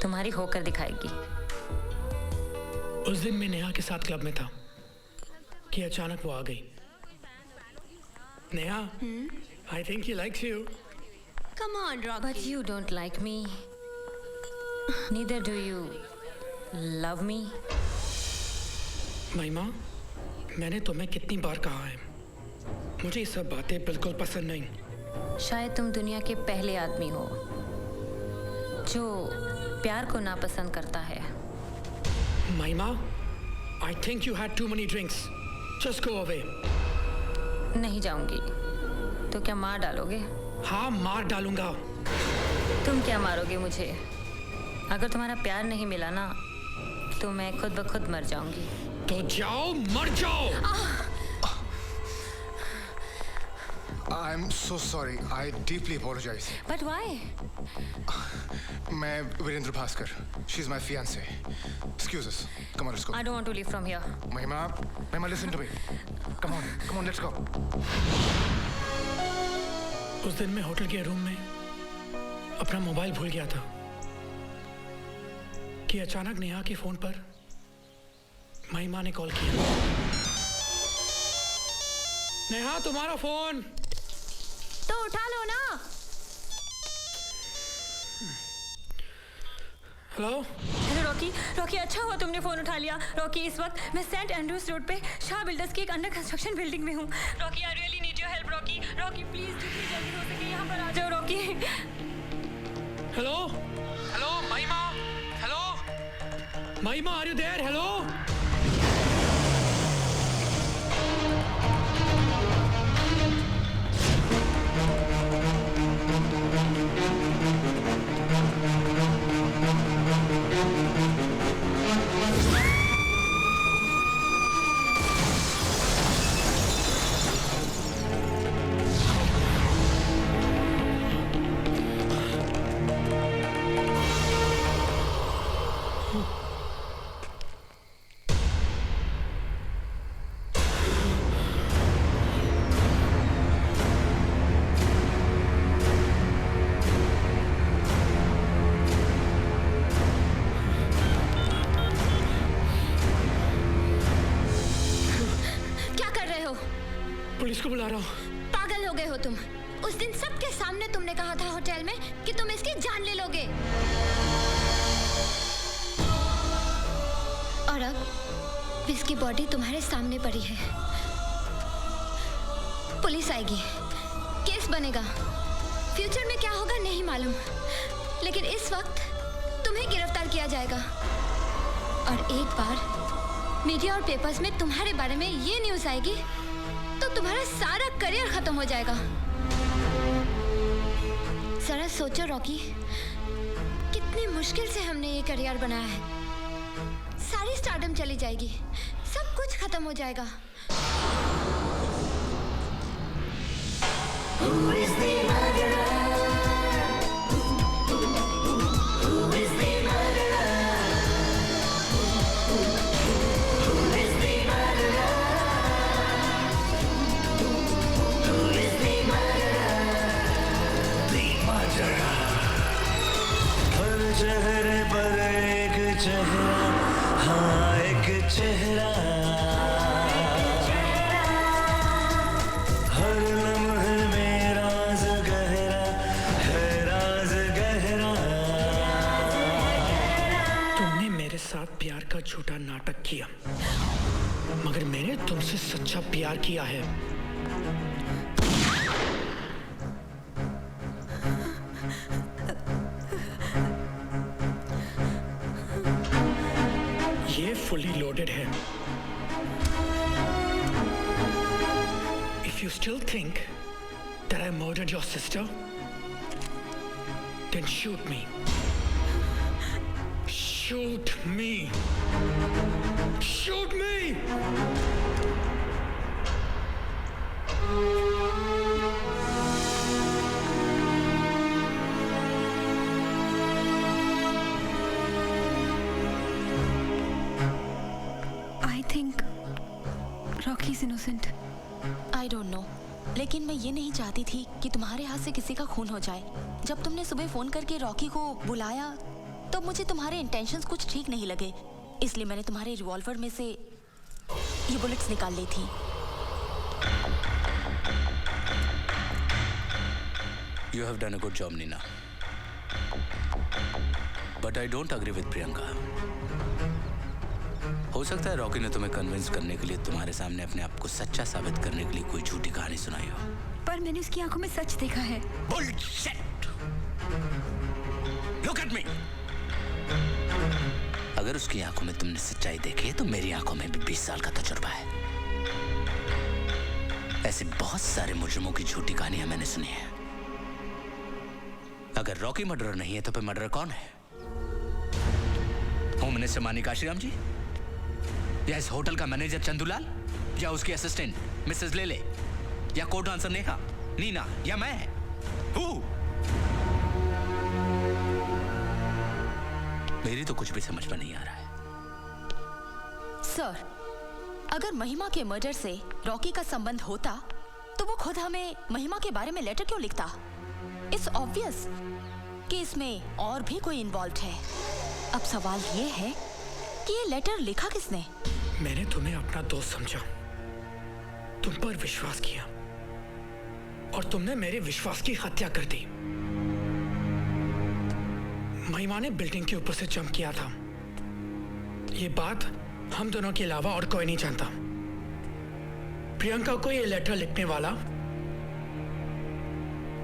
तुम्हारी होकर दिखाएगी। उस दिन मैं नेहा के साथ क्लब में था कि अचानक वो आ गई। Neha, I think he likes you. Come on, Rocky. But you don't like me. Neither do you love me. महिमा, मैंने तुम्हें कितनी बार कहा है, मुझे ये सब बातें बिल्कुल पसंद नहीं। शायद तुम दुनिया के पहले आदमी हो जो प्यार को नापसंद करता है। महिमा, I think you had too many drinks. Just go away. नहीं जाऊंगी। तो क्या मार डालोगे? हाँ, मार डालूंगा। तुम क्या मारोगे मुझे? अगर तुम्हारा प्यार नहीं मिला ना तो मैं खुद ब खुद मर जाऊंगी। तो जाओ, मर जाओ। I'm so sorry. I deeply apologize. But why? मैं Virendra Bhaskar. She's my fiance. Excuse us. Come on, let's go. I don't want to leave from here. Mahima, listen to me. Come on, let's go. उस दिन मैं hotel के room में अपना mobile भूल गया था। कि अचानक नेहा के फोन पर महिमा ने कॉल किया। नेहा, तुम्हारा फोन। तो उठा लो ना। हेलो रॉकी, रॉकी अच्छा हुआ तुमने फोन उठा लिया। रॉकी, इस वक्त मैं सेंट एंड्रूज रोड पे शाह बिल्डर्स की एक अंडर कंस्ट्रक्शन बिल्डिंग में हूँ। Rocky, I really need your help. Rocky, Rocky please जितनी जल्दी हो सके यहाँ पर आ जाओ। Rocky. Hello hello Mahima, hello Mahima, are you there? Hello. Police को बुला रहा हूँ। पागल हो गए हो तुम? उस दिन सबके सामने तुमने कहा था होटल में कि तुम इसकी जान ले लोगे, और अब इसकी बॉडी तुम्हारे सामने पड़ी है। पुलिस आएगी, केस बनेगा, फ्यूचर में क्या होगा नहीं मालूम, लेकिन इस वक्त तुम्हें गिरफ्तार किया जाएगा। और एक बार मीडिया और पेपर्स में तुम्हारे बारे में ये न्यूज़ आएगी तो तुम्हारा सारा करियर खत्म हो जाएगा। जरा सोचो रॉकी, कितनी मुश्किल से हमने ये करियर बनाया है। सारी स्टारडम चली जाएगी, सब कुछ खत्म हो जाएगा। चेहरे पर एक चेहरा, हाँ एक चेहरा, हर लम्हे में राज गहरा है, राज गहरा। तुमने मेरे साथ प्यार का झूठा नाटक किया, मगर मैंने तुमसे सच्चा प्यार किया है। ये fully loaded है। If you still think that I murdered your sister, then shoot me. Shoot me. Shoot me. innocent. I don't know. लेकिन मैं ये नहीं चाहती थी कि तुम्हारे हाथ से किसी का खून हो जाए। जब तुमने सुबह फोन करके रॉकी को बुलाया तो मुझे तुम्हारे इंटेंशंस कुछ ठीक नहीं लगे, इसलिए मैंने तुम्हारे रिवॉल्वर में से ये बुलेट्स निकाल ली थी। You have done a good job, Nina. But I don't agree with Priyanka. हो सकता है रॉकी ने तुम्हें कन्विंस करने के लिए तुम्हारे सामने अपने आप को सच्चा साबित करने के लिए कोई झूठी कहानी सुनाई हो। पर मैंने उसकी आंखों में सच देखा है। Bullshit! Look at me! अगर उसकी आंखों में तुमने सच्चाई देखी है तो मेरी आंखों में भी 20 साल का तजुर्बा है। ऐसे बहुत सारे मुजरिमों की झूठी कहानियां मैंने सुनी है। अगर रॉकी मर्डरर नहीं है तो फिर मर्डरर कौन है? होम मिनिस्टर मानिक काशीराम जी, या इस होटल का मैनेजर चंदूलाल, या उसकी असिस्टेंट मिसेस लेले, या कोर्ट डांसर नेहा, नीना, या मैं? मेरी तो कुछ भी समझ में नहीं आ रहा है। सर, अगर महिमा के मर्डर से रॉकी का संबंध होता तो वो खुद हमें महिमा के बारे में लेटर क्यों लिखता? इट्स ऑब्वियस कि इसमें और भी कोई इन्वॉल्व है। अब सवाल ये है कि ये लेटर लिखा किसने? मैंने तुम्हें अपना दोस्त समझा, तुम पर विश्वास किया और तुमने मेरे विश्वास की हत्या कर दी। महिमा ने बिल्डिंग के ऊपर से जंप किया था। ये बात हम दोनों के अलावा और कोई नहीं जानता। प्रियंका को ये लेटर लिखने वाला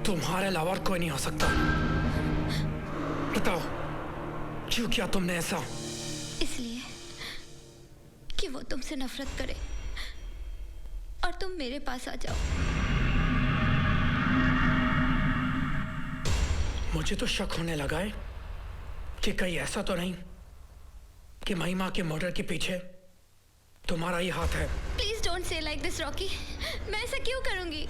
तुम्हारे अलावा और कोई नहीं हो सकता। बताओ क्यों किया तुमने ऐसा? इसलिए कि वो तुमसे नफरत करे और तुम मेरे पास आ जाओ। मुझे तो शक होने लगा है कि कहीं ऐसा तो नहीं कि महिमा के मर्डर के पीछे तुम्हारा ही हाथ है। Please don't say like this Rocky. मैं ऐसा क्यों करूंगी?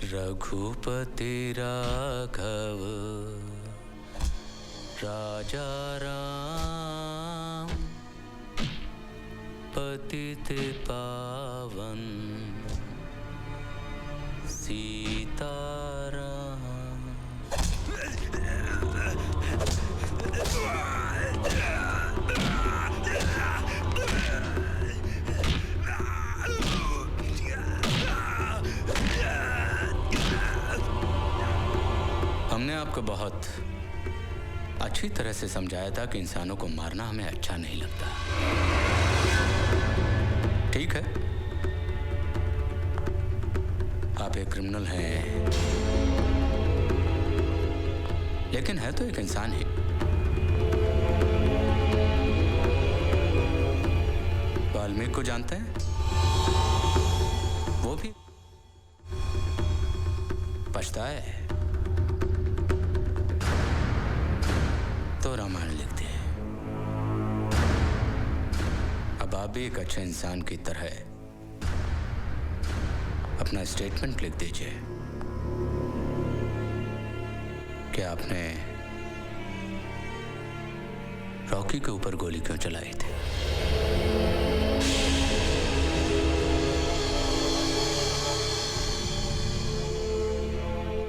रघुपति राघव राजा राम पतित पावन सीताराम। हमने आपको बहुत अच्छी तरह से समझाया था कि इंसानों को मारना हमें अच्छा नहीं लगता। ठीक है, आप एक क्रिमिनल हैं, लेकिन है तो एक इंसान ही। वाल्मीकि को जानते हैं? वो भी पछताए तो रामायण लिखते हैं। अब आप भी एक अच्छे इंसान की तरह अपना स्टेटमेंट लिख दीजिए कि आपने रॉकी के ऊपर गोली क्यों चलाई थी।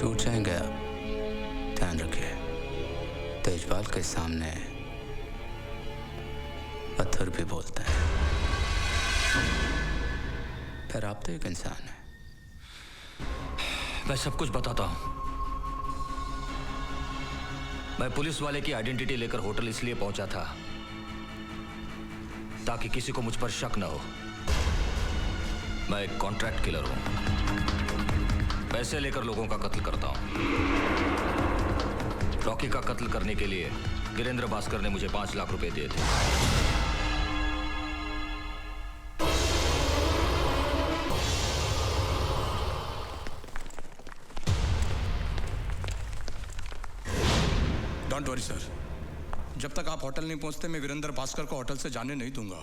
टूट जाएंगे आप, ध्यान रखिए। तेजपाल के सामने पत्थर भी बोलता है। फिर आप तो एक इंसान है। मैं सब कुछ बताता हूं। मैं पुलिस वाले की आइडेंटिटी लेकर होटल इसलिए पहुंचा था ताकि किसी को मुझ पर शक न हो। मैं एक कॉन्ट्रैक्ट किलर हूं, पैसे लेकर लोगों का कत्ल करता हूं। रॉकी का कत्ल करने के लिए वीरेंद्र भास्कर ने मुझे 5 लाख रुपए दिए थे। डोंट वरी सर, जब तक आप होटल नहीं पहुंचते मैं वीरेंद्र भास्कर को होटल से जाने नहीं दूंगा।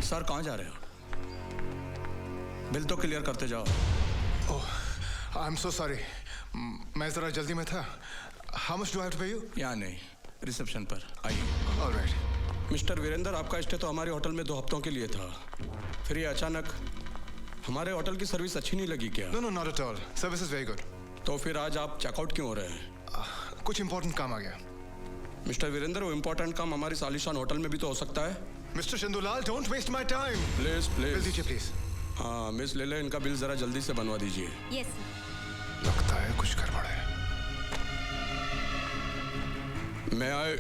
सर कहां जा रहे हो? बिल तो क्लियर करते जाओ। ओह, आई एम सो सॉरी, मैं जरा जल्दी में था। How much do I have to pay you? यहाँ नहीं, रिसेप्शन पर आइए। ऑलराइट। मिस्टर वीरेंद्र, आपका स्टे तो हमारे होटल में 2 हफ्तों के लिए था, फिर ये अचानक हमारे होटल की सर्विस अच्छी नहीं लगी क्या? No no not at all, service is very good. तो फिर आज आप चेकआउट क्यों हो रहे हैं? कुछ इंपॉर्टेंट काम आ गया। मिस्टर वीरेंद्र, वो इंपॉर्टेंट काम हमारी सालिशान होटल में भी तो हो सकता है। Mister Chandulal, don't waste my time. Please please bill दीजिए प्लीज। हाँ मिस लेले, इनका बिल जरा जल्दी से बनवा दीजिए। यस। लगता है कुछ गड़बड़ है। मैं आए।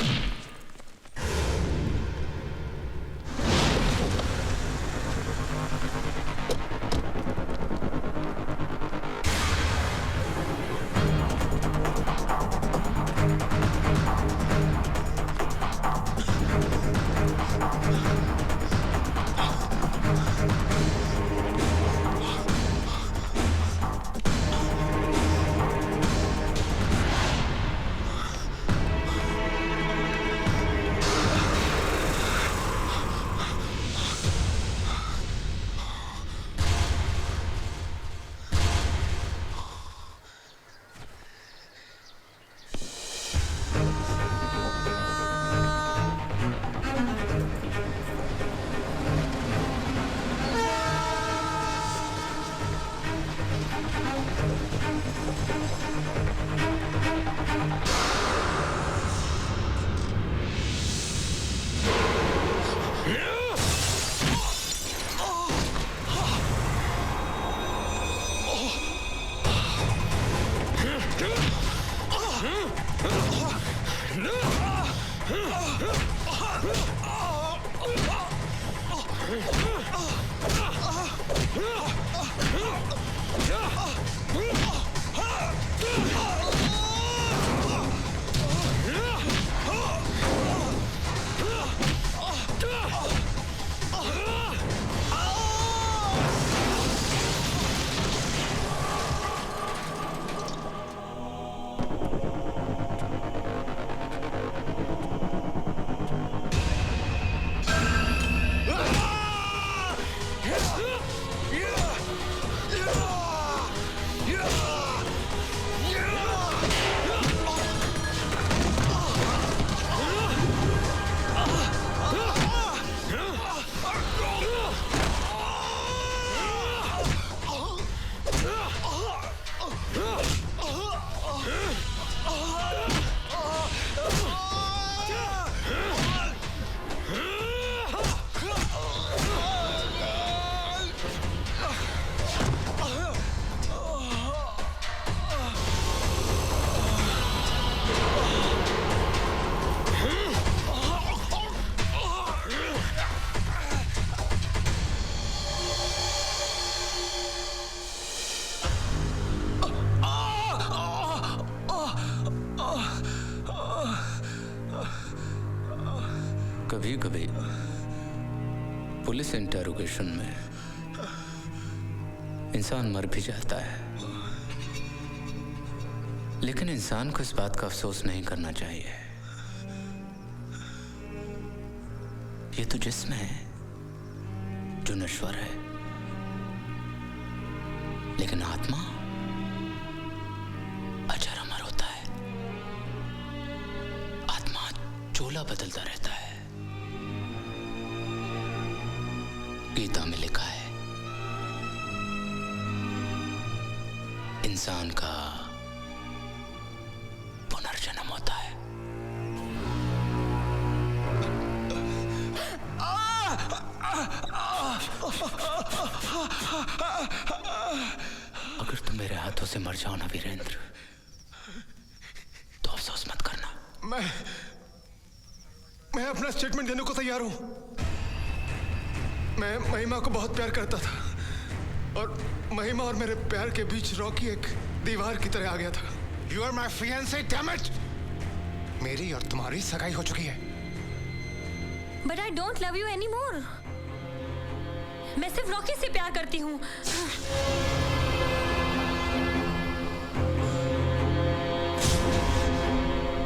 कभी कभी पुलिस इंटरोगेशन में इंसान मर भी जाता है, लेकिन इंसान को इस बात का अफसोस नहीं करना चाहिए। ये तो जिस्म है जो नश्वर है, लेकिन आत्मा अजर अमर होता है। आत्मा चोला बदलता रहता है। गीता में लिखा है, इंसान का पुनर्जन्म होता है। अगर तुम मेरे हाथों से मर जाओ ना वीरेंद्र, तो अफसोस मत करना। मैं अपना स्टेटमेंट देने को तैयार हूं। मैं महिमा को बहुत प्यार करता था और महिमा और मेरे प्यार के बीच रॉकी एक दीवार की तरह आ गया था। You are my fiance, damn it! मेरी और तुम्हारी सगाई हो चुकी है। But I don't love you any more. मैं सिर्फ रॉकी से प्यार करती हूँ।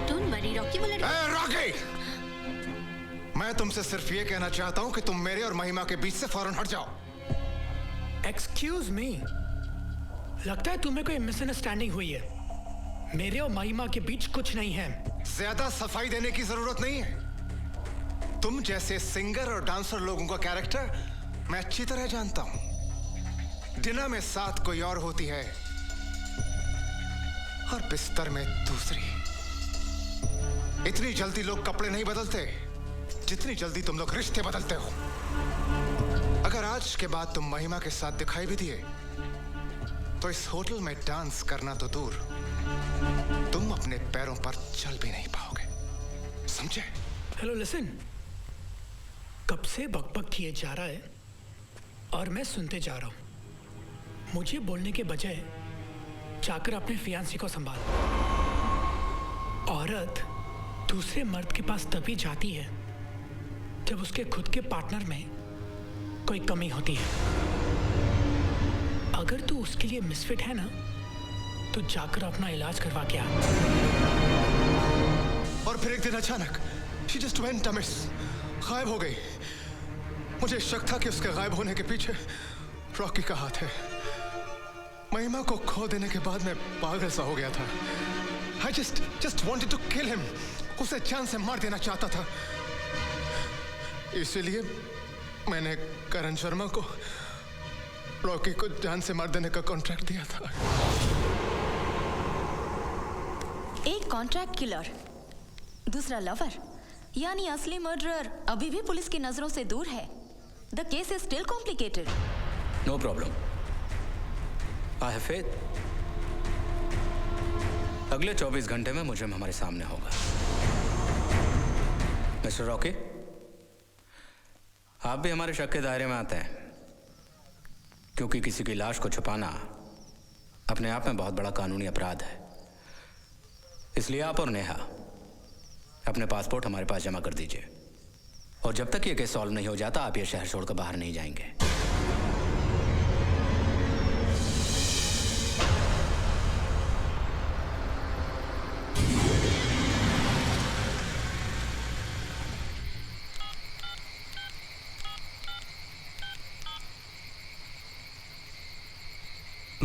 डोंट वरी, रॉकी वो लड़का। रॉकी! मैं तुमसे सिर्फ ये कहना चाहता हूं कि तुम मेरे और महिमा के बीच से फौरन हट जाओ। एक्सक्यूज मी, लगता है तुम्हें कोई मिसअंडरस्टैंडिंग हुई है। मेरे और महिमा के बीच कुछ नहीं है। ज्यादा सफाई देने की जरूरत नहीं है। तुम जैसे सिंगर और डांसर लोगों का कैरेक्टर मैं अच्छी तरह जानता हूं। डिनर में साथ कोई और होती है और बिस्तर में दूसरी। इतनी जल्दी लोग कपड़े नहीं बदलते जितनी जल्दी तुम लोग रिश्ते बदलते हो। अगर आज के बाद तुम महिमा के साथ दिखाई भी दिए तो इस होटल में डांस करना तो दूर, तुम अपने पैरों पर चल भी नहीं पाओगे। समझे? हेलो लिसन, कब से बकबक किए जा रहा है और मैं सुनते जा रहा हूं। मुझे बोलने के बजाय जाकर अपने फियांसी को संभाल। औरत दूसरे मर्द के पास तभी जाती है जब उसके खुद के पार्टनर में कोई कमी होती है। अगर तू उसके लिए मिसफिट है ना, तो जाकर अपना इलाज करवा के आ। और फिर एक दिन अचानक she just went amiss, गायब हो गई। मुझे शक था कि उसके गायब होने के पीछे रॉकी का हाथ है। महिमा को खो देने के बाद मैं पागल सा हो गया था। I just wanted to kill him. उसे जान से मार देना चाहता था। इसीलिए मैंने करण शर्मा को रॉकी को जान से मार देने का कॉन्ट्रैक्ट दिया था। एक कॉन्ट्रैक्ट किलर, दूसरा लवर, यानी असली मर्डरर अभी भी पुलिस की नजरों से दूर है। The case is still complicated. No problem, I have faith. अगले 24 घंटे में मुजरिम हमारे सामने होगा। मिस्टर रॉकी, आप भी हमारे शक के दायरे में आते हैं, क्योंकि किसी की लाश को छुपाना अपने आप में बहुत बड़ा कानूनी अपराध है। इसलिए आप और नेहा अपने पासपोर्ट हमारे पास जमा कर दीजिए, और जब तक ये केस सॉल्व नहीं हो जाता आप ये शहर छोड़कर बाहर नहीं जाएंगे।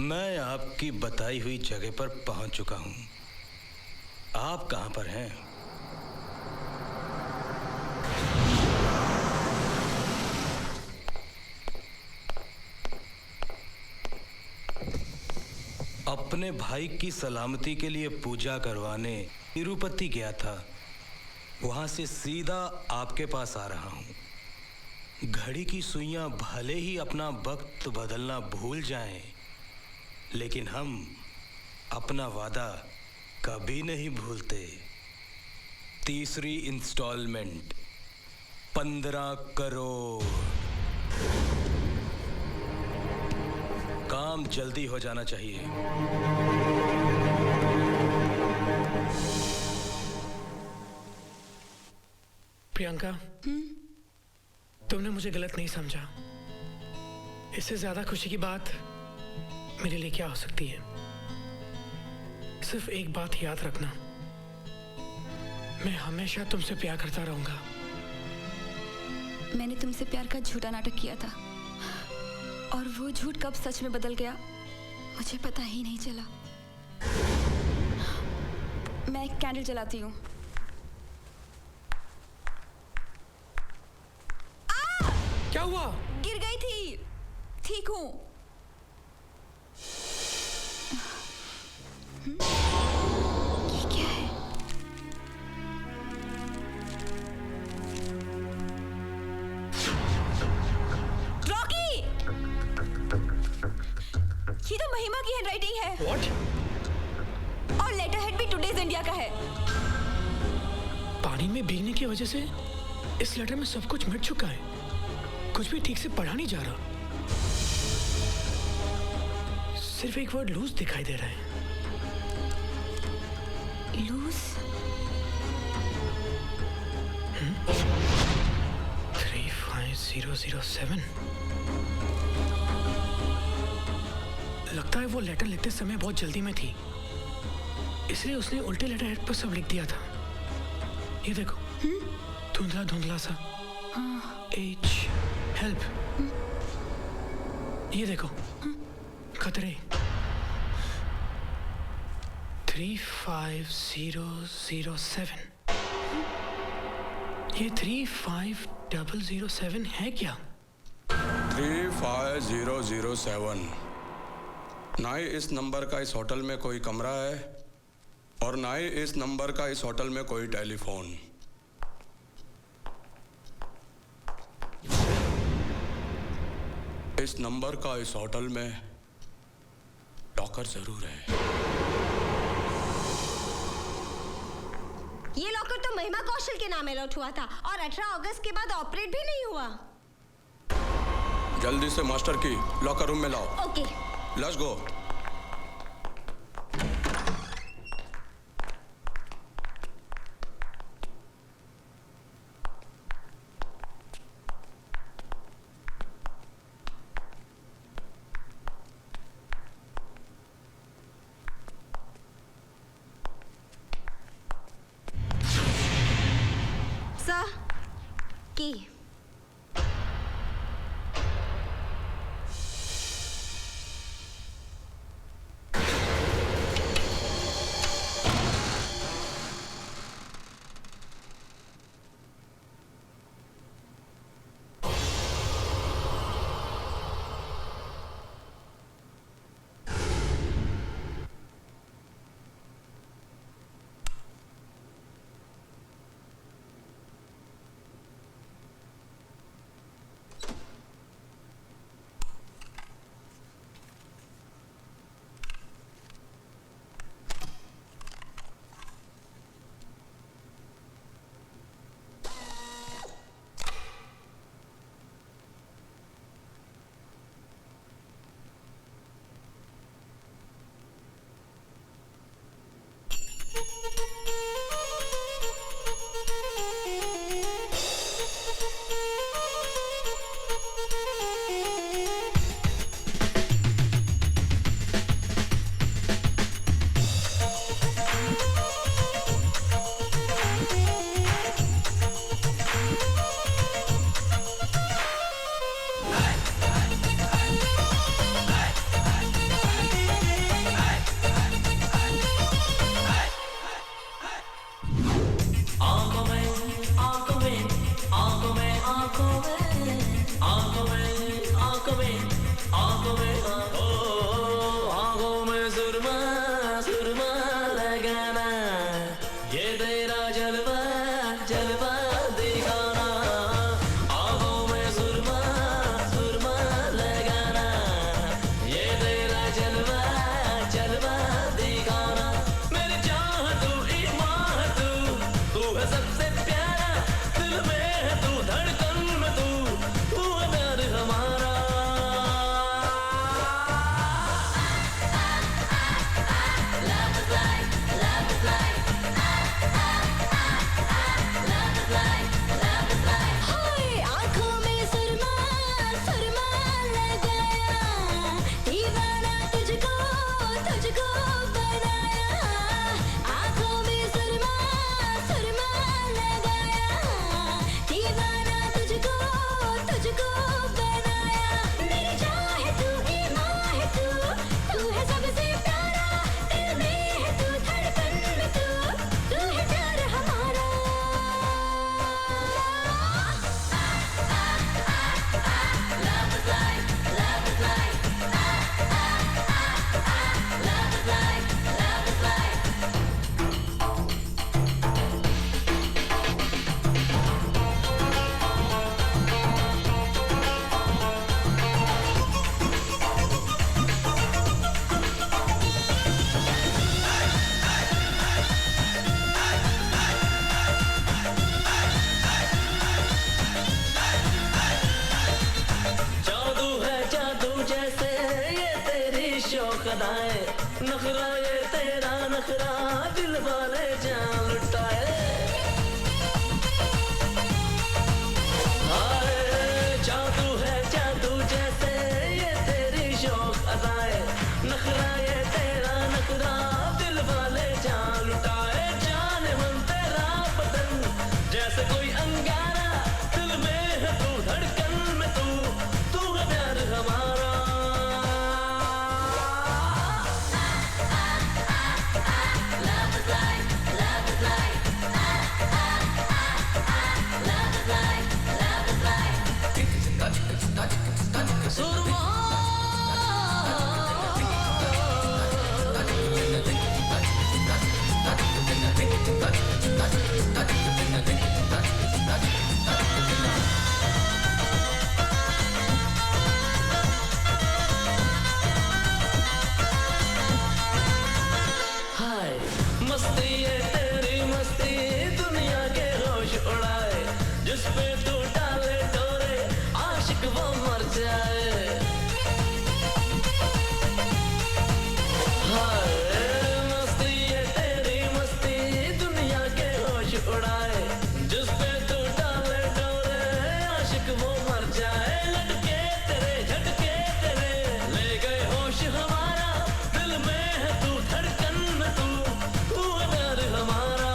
मैं आपकी बताई हुई जगह पर पहुंच चुका हूं। आप कहां पर हैं? अपने भाई की सलामती के लिए पूजा करवाने तिरुपति गया था। वहां से सीधा आपके पास आ रहा हूं। घड़ी की सुइयां भले ही अपना वक्त बदलना भूल जाएं, लेकिन हम अपना वादा कभी नहीं भूलते। तीसरी इंस्टॉलमेंट 15 करोड़। काम जल्दी हो जाना चाहिए। प्रियंका, तुमने मुझे गलत नहीं समझा। इससे ज्यादा खुशी की बात मेरे लिए क्या हो सकती है? सिर्फ एक बात याद रखना, मैं हमेशा तुमसे प्यार करता रहूंगा। मैंने तुमसे प्यार का झूठा नाटक किया था, और वो झूठ कब सच में बदल गया मुझे पता ही नहीं चला। मैं एक कैंडल जलाती हूँ। क्या हुआ? गिर गई थी। ठीक हूँ। ये क्या है? रॉकी! ये तो महिमा की हैंडराइटिंग है। What? और लेटर हेड भी टुडेज इंडिया का है। पानी में भीगने की वजह से इस लेटर में सब कुछ मिट चुका है। कुछ भी ठीक से पढ़ा नहीं जा रहा। सिर्फ एक वर्ड लूज दिखाई दे रहा है। लूज? 35007। लगता है वो लेटर लिखते समय बहुत जल्दी में थी, इसलिए उसने उल्टे लेटर हेड पर सब लिख दिया था। ये देखो, धुंधला धुंधला सा। H help. ये देखो, खतरे। 35007। ये 35007 है क्या? 35007। ना ही इस नंबर का इस होटल में कोई कमरा है और ना ही इस नंबर का इस होटल में कोई टेलीफोन। इस नंबर का इस होटल में लॉकर जरूर है। ये लॉकर तो महिमा कौशल के नाम अलॉट हुआ था और 18 अगस्त के बाद ऑपरेट भी नहीं हुआ। जल्दी से मास्टर की लॉकर रूम में लाओ। ओके। Let's go. सर, की। शौक अदाए नखरा ये तेरा नखरा दिल वाले जान लुटाए हाय जादू है जादू जैसे ये तेरी शौक अदाए नखरा ये तेरा नखरा दिल वाले जान लुटाए जाने मन तेरा बदन जैसे कोई अंगारा दिल में है तू धड़कन में तू है प्यार हमारा हाय मस्ती है तेरी मस्ती दुनिया के होश उड़ाए जिस पे तू डाले डोरे आशिक वो मर जाए हाय मस्ती है तेरी मस्ती दुनिया के होश उड़ाए जिस पे तू डाले डोरे आशिक वो मर जाए लटके तेरे झटके तेरे ले गए होश हमारा दिल में है तू धड़कन में तू है प्यार हमारा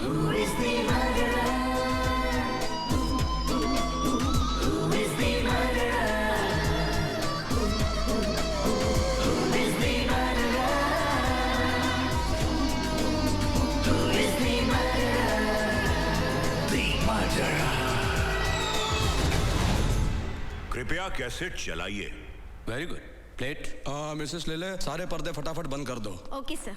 Who is the murderer? Who is the murderer? Who is the murderer? Who is the murderer? The murderer. कृपया कैसेट चलाइए। Very good plate. मिसेस ले ले सारे पर्दे फटाफट बंद कर दो। Okay sir.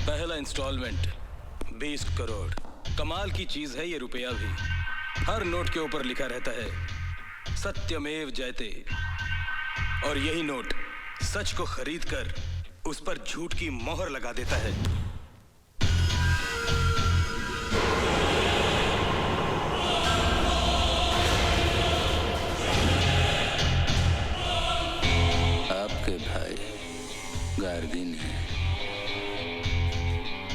पहला इंस्टॉलमेंट 20 करोड़। कमाल की चीज है ये रुपया भी। हर नोट के ऊपर लिखा रहता है सत्यमेव जयते और यही नोट सच को खरीद कर उस पर झूठ की मोहर लगा देता है। आपके भाई गार्गिन है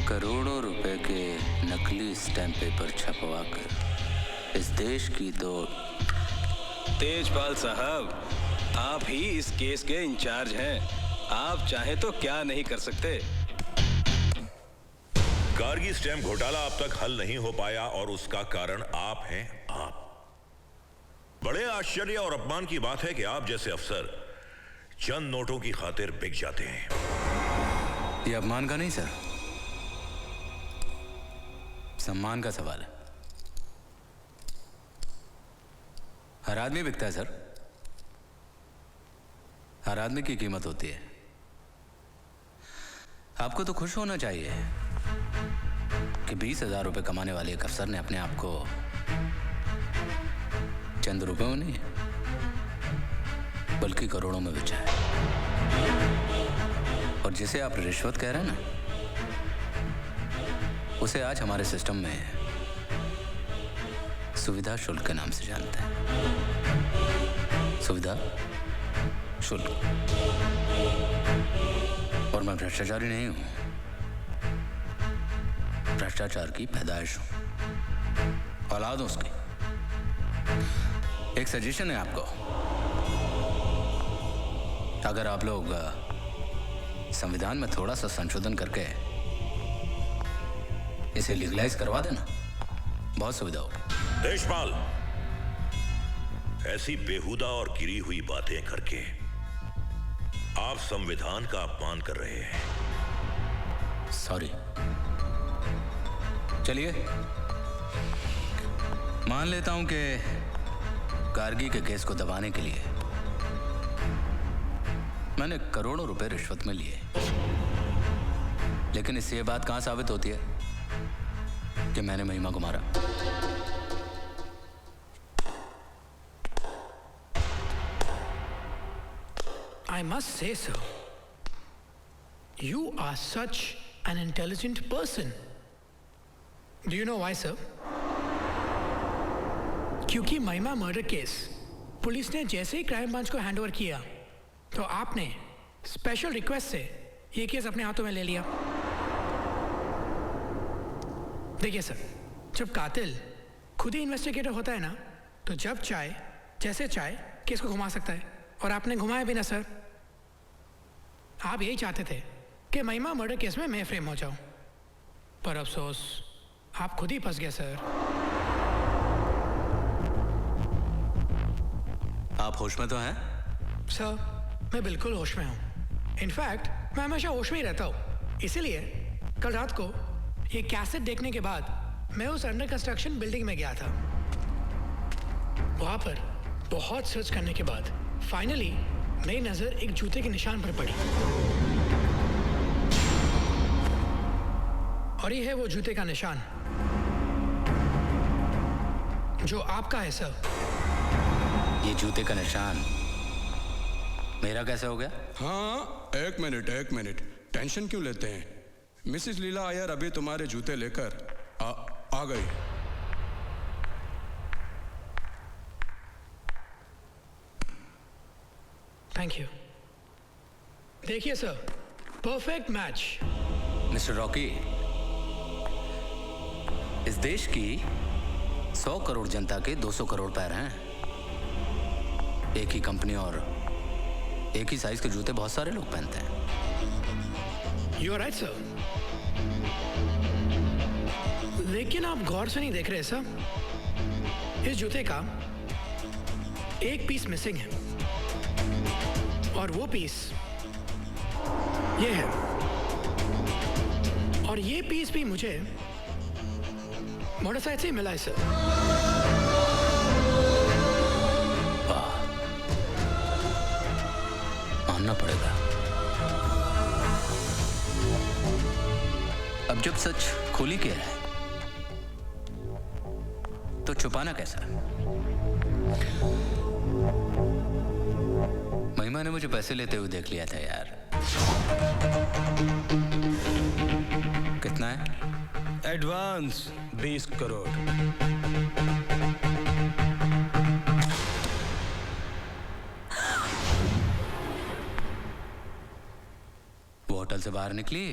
करोड़ों रुपए के नकली स्टैम्प पेपर छपवा कर इस देश की तो तेजपाल साहब, आप ही इस केस के इंचार्ज हैं। आप चाहे तो क्या नहीं कर सकते। कारगी स्टैम्प घोटाला अब तक हल नहीं हो पाया और उसका कारण आप हैं। आप बड़े आश्चर्य और अपमान की बात है कि आप जैसे अफसर चंद नोटों की खातिर बिक जाते हैं। ये अपमान का नहीं सर, सम्मान का सवाल है। हर आदमी बिकता है सर, हर आदमी की कीमत होती है। आपको तो खुश होना चाहिए कि 20,000 रुपए कमाने वाले एक अफसर ने अपने आप को चंद रुपयों में नहीं बल्कि करोड़ों में बेचा है। और जिसे आप रिश्वत कह रहे हैं ना, उसे आज हमारे सिस्टम में सुविधा शुल्क के नाम से जानते हैं। सुविधा शुल्क। और मैं भ्रष्टाचारी नहीं हूं, भ्रष्टाचार की पैदाइश हूं, औलाद हूं उसकी। एक सजेशन है आपको, अगर आप लोग संविधान में थोड़ा सा संशोधन करके इसे लीगलाइज करवा देना, बहुत सुविधा होगी। देशपाल, ऐसी बेहुदा और गिरी हुई बातें करके आप संविधान का अपमान कर रहे हैं। सॉरी। चलिए मान लेता हूं कि गार्गी के केस को दबाने के लिए मैंने करोड़ों रुपए रिश्वत में लिए, लेकिन इससे ये बात कहां साबित होती है कि मैंने महिमा को मारा। I must say, sir, you are such an intelligent person. Do you know why, sir? क्योंकि महिमा मर्डर केस पुलिस ने जैसे ही क्राइम ब्रांच को हैंडओवर किया तो आपने स्पेशल रिक्वेस्ट से ये केस अपने हाथों में ले लिया। देखिए सर, जब कातिल खुद ही इन्वेस्टिगेटर होता है ना, तो जब चाहे जैसे चाहे केस को घुमा सकता है, और आपने घुमाया भी ना सर। आप यही चाहते थे कि महिमा मर्डर केस में मैं फ्रेम हो जाऊं, पर अफसोस आप खुद ही फंस गए सर। आप होश में तो हैं? सर, मैं बिल्कुल होश में हूं। इनफैक्ट मैं हमेशा होश में ही रहता हूं। इसीलिए कल रात को ये कैसेट देखने के बाद मैं उस अंडर कंस्ट्रक्शन बिल्डिंग में गया था। वहां पर बहुत सर्च करने के बाद फाइनली मेरी नजर एक जूते के निशान पर पड़ी, और ये है वो जूते का निशान जो आपका है सर। ये जूते का निशान मेरा कैसे हो गया? हाँ, एक मिनट, टेंशन क्यों लेते हैं? मिसेस लीला आयर अभी तुम्हारे जूते लेकर आ गई। Thank you. देखिए sir, perfect match. Mister Rocky, इस देश की 100 करोड़ जनता के 200 करोड़ पैर हैं। एक ही कंपनी और एक ही साइज के जूते बहुत सारे लोग पहनते हैं। यू आर राइट सर, लेकिन आप गौर से नहीं देख रहे सर। इस जूते का एक पीस मिसिंग है, और वो पीस ये है, और ये पीस भी मुझे मोटरसाइकिल से मिला है सर। मानना पड़ेगा। अब जब सच खुल ही गया है तो छुपाना कैसा? महिमा ने मुझे पैसे लेते हुए देख लिया था यार। कितना है? एडवांस 20 करोड़। वो होटल से बाहर निकली,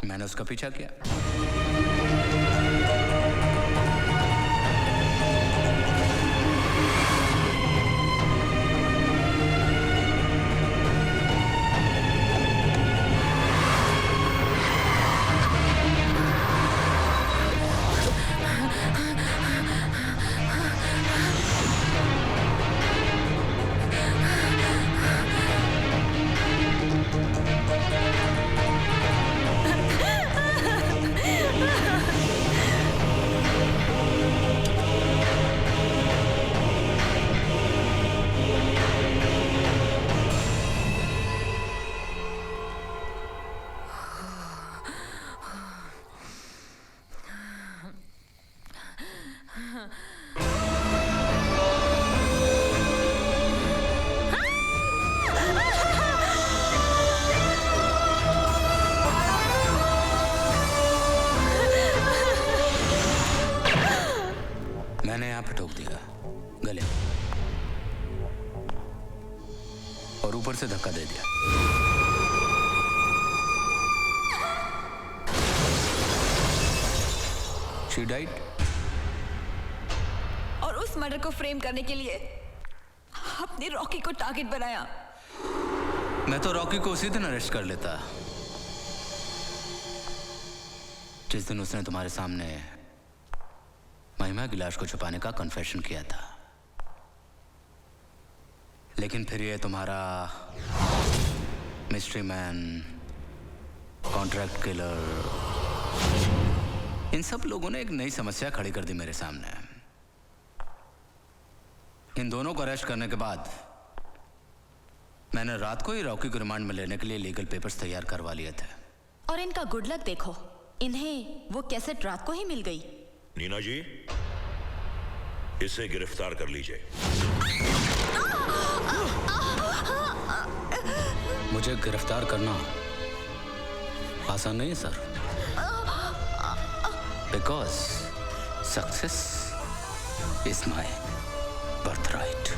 मैंने उसका पीछा किया। मैंने यहां पे ठोक दिया गले और ऊपर से धक्का दे दिया। She died. और उस मर्डर को फ्रेम करने के लिए अपने रॉकी को टारगेट बनाया। मैं तो रॉकी को उसी दिन अरेस्ट कर लेता जिस दिन उसने तुम्हारे सामने महिमा की लाश को छुपाने का कन्फेशन किया था। लेकिन फिर ये तुम्हारा मिस्ट्री मैन, कॉन्ट्रैक्ट किलर, इन सब लोगों ने एक नई समस्या खड़ी कर दी मेरे सामने। इन दोनों को अरेस्ट करने के बाद मैंने रात को ही रॉकी को रिमांड में लेने के लिए लीगल पेपर्स तैयार करवा लिए थे। और इनका गुड लक देखो, इन्हें वो कैसेट रात को ही मिल गई। नीना जी, इसे गिरफ्तार कर लीजिए। मुझे गिरफ्तार करना आसान नहीं है sir, because success is my birthright.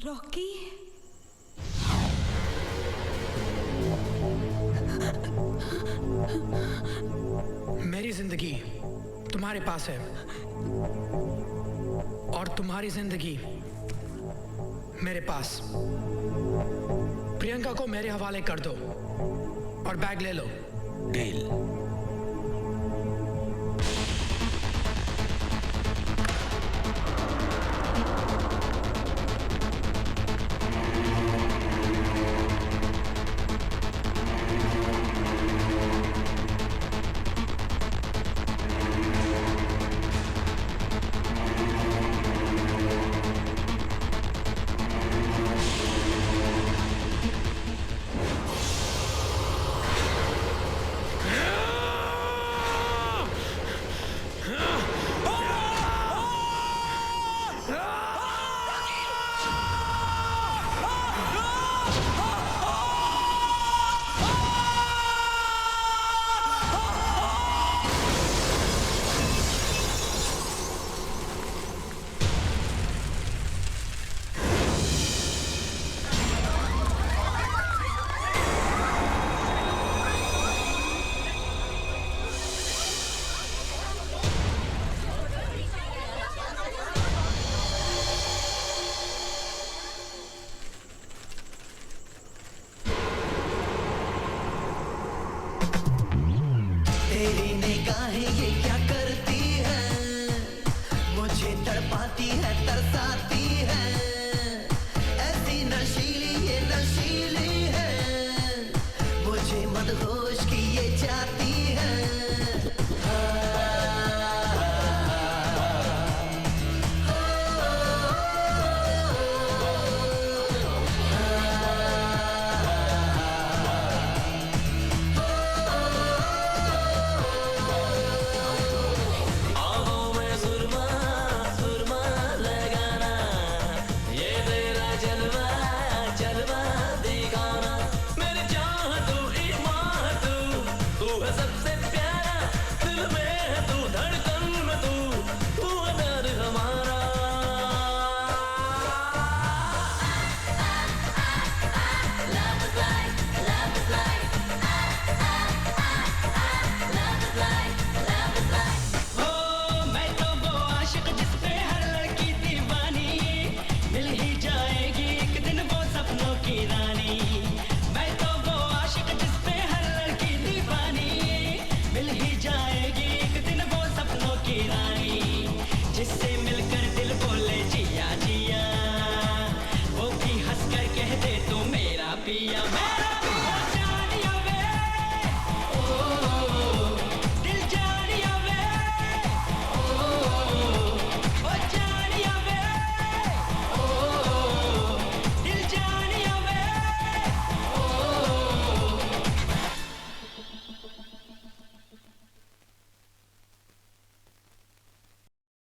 Rocky, मेरी जिंदगी तुम्हारे पास है और तुम्हारी जिंदगी मेरे पास। प्रियंका को मेरे हवाले कर दो और बैग ले लो। डेल। तेरी